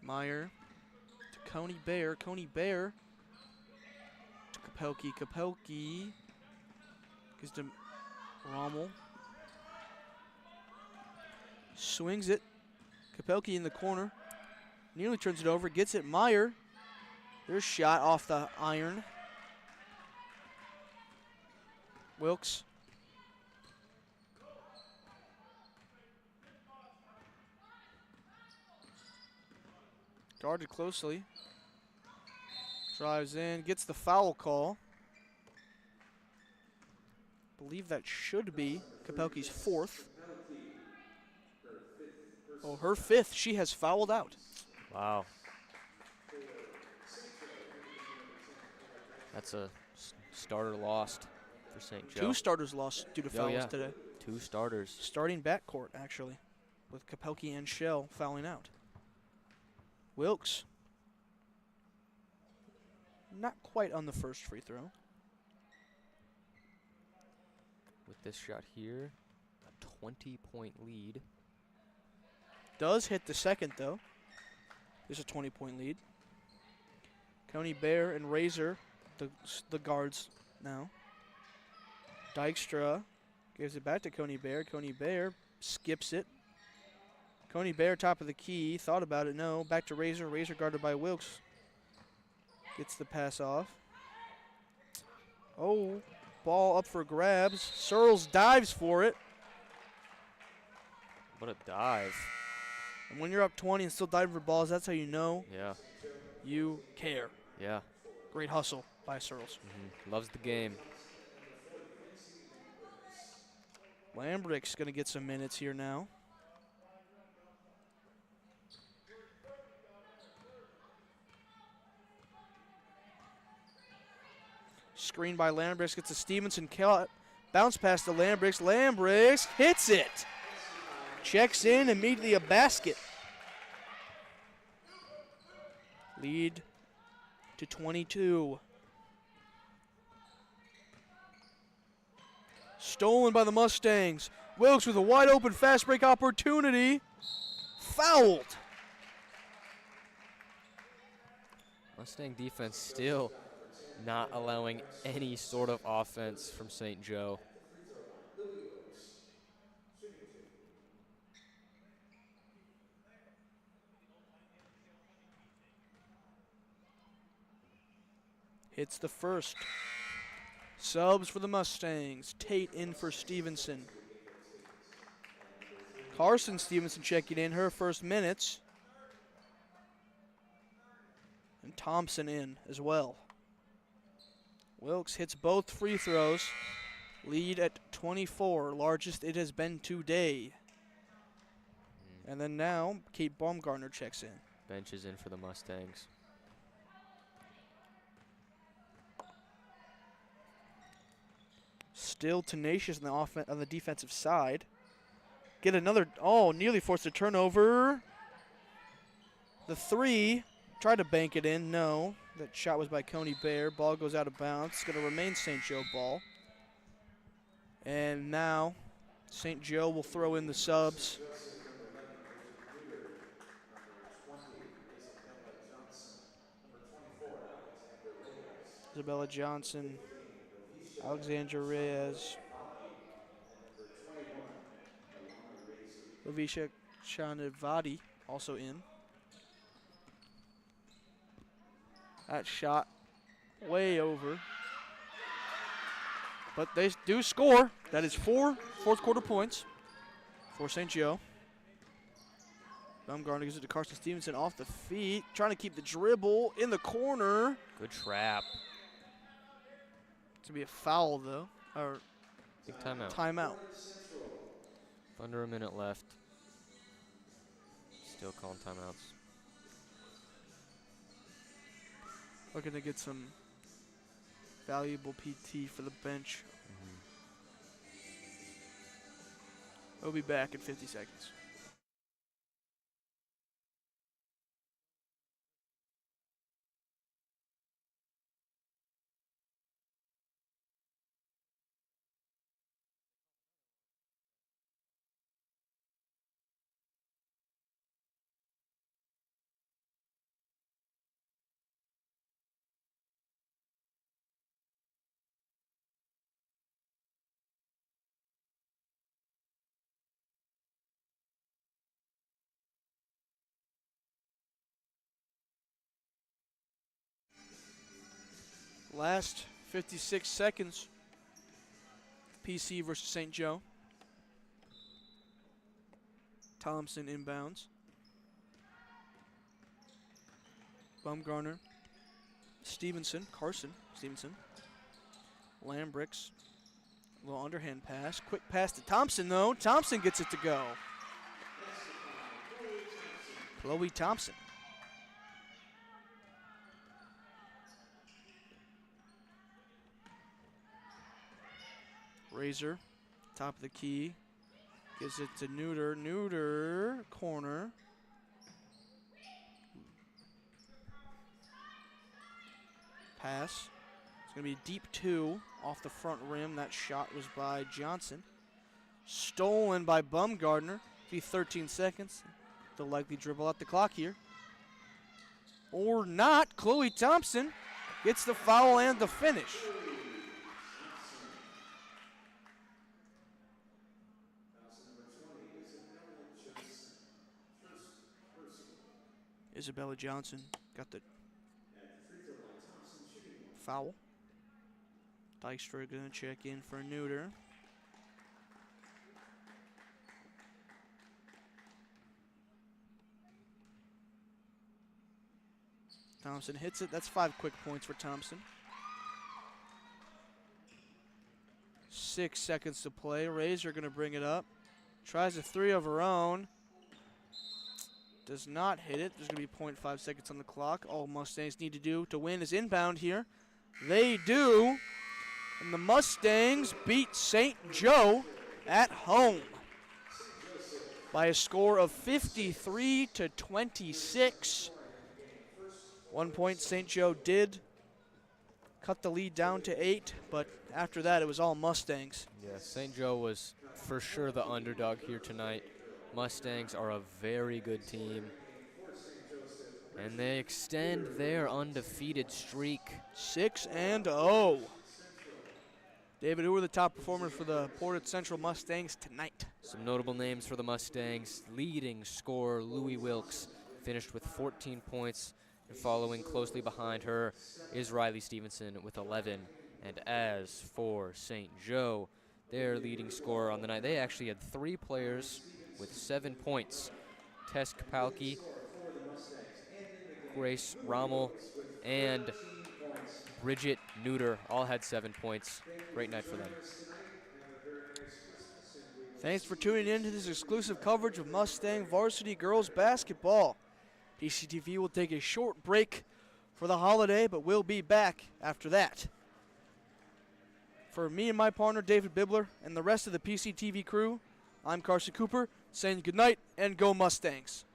Meyer to Coney Bear. Coney Bear to Kapelke. Kapelke gives to Rommel. Swings it. Kapelke in the corner. Nearly turns it over. Gets it. Meyer. There's shot off the iron. Wilkes. Guarded closely. Drives in. Gets the foul call. Believe that should be Kapelke's 4th. Oh, her 5th. She has fouled out. Wow. That's a starter lost for St. Joe. 2 starters lost due to fouls today. 2 starters. Starting backcourt, actually, with Kapelke and Shell fouling out. Wilkes. Not quite on the first free throw. With this shot here, a 20-point lead. Does hit the second, though. There's a 20-point lead. Coney Bear and Razor, the guards now. Dykstra gives it back to Coney Bear. Coney Bear skips it. Coney Bear, top of the key. Thought about it, no. Back to Razor. Razor guarded by Wilkes. Gets the pass off. Oh, ball up for grabs. Searles dives for it. What a dive. And when you're up 20 and still diving for balls, that's how you know you care. Yeah. Great hustle by Searles. Loves the game. Lambrick's going to get some minutes here now. Screen by Lambricks, gets to Stevenson, bounce pass to Lambricks. Lambricks hits it. Checks in, immediately a basket. Lead to 22. Stolen by the Mustangs. Wilkes with a wide open fast break opportunity. Fouled. Mustang defense still not allowing any sort of offense from St. Joe. Hits the first. Subs for the Mustangs. Tate in for Stevenson. Karsten Stevenson checking in her first minutes. And Thompson in as well. Wilkes hits both free throws. Lead at 24, largest it has been today. And then now, Kate Baumgartner checks in. Bench is in for the Mustangs. Still tenacious on the defensive side. Get another, nearly forced a turnover. The three, tried to bank it in, no. That shot was by Coney Bear. Ball goes out of bounds. It's going to remain St. Joe ball. And now, St. Joe will throw in the subs. Isabella Johnson, Alexandra Reyes, Lavisha Chanavati also in. That shot way over. But they do score. That is 4 fourth quarter points for St. Joe. Baumgartner gives it to Karsten Stevenson off the feet. Trying to keep the dribble in the corner. Good trap. It's going to be a foul, though. Or big timeout. Timeout. Under a minute left. Still calling timeouts. Looking to get some valuable PT for the bench. We'll be back in 50 seconds. Last 56 seconds. PC versus St. Joe. Thompson inbounds. Baumgartner. Stevenson. Karsten Stevenson. Lambricks. A little underhand pass. Quick pass to Thompson, though. Thompson gets it to go. Chloe Thompson. Razor, top of the key, gives it to Neuter. Neuter, corner. Pass. It's going to be a deep 2 off the front rim. That shot was by Johnson. Stolen by Baumgartner. 13 seconds. They'll likely dribble out the clock here. Or not. Chloe Thompson gets the foul and the finish. Isabella Johnson got the foul. Dykstra going to check in for Neuter. Thompson hits it. That's 5 quick points for Thompson. 6 seconds to play. Razor going to bring it up. Tries a 3 of her own. Does not hit it. There's going to be 0.5 seconds on the clock. All Mustangs need to do to win is inbound here. They do. And the Mustangs beat St. Joe at home by a score of 53-26. 1 point St. Joe did cut the lead down to 8, but after that it was all Mustangs. Yeah, St. Joe was for sure the underdog here tonight. Mustangs are a very good team, and they extend their undefeated streak. 6-0. David, who were the top performers for the Portage Central Mustangs tonight? Some notable names for the Mustangs. Leading scorer Louie Wilkes finished with 14 points, and following closely behind her is Riley Stevenson with 11. And as for St. Joe, their leading scorer on the night, they actually had 3 players with 7 points. Tess Kapalki, Grace Rommel, and Bridget Neuter all had 7 points. Great night for them. Thanks for tuning in to this exclusive coverage of Mustang varsity girls basketball. PCTV will take a short break for the holiday, but we'll be back after that. For me and my partner, David Bibler, and the rest of the PCTV crew, I'm Karsten Cooper, saying goodnight and go Mustangs.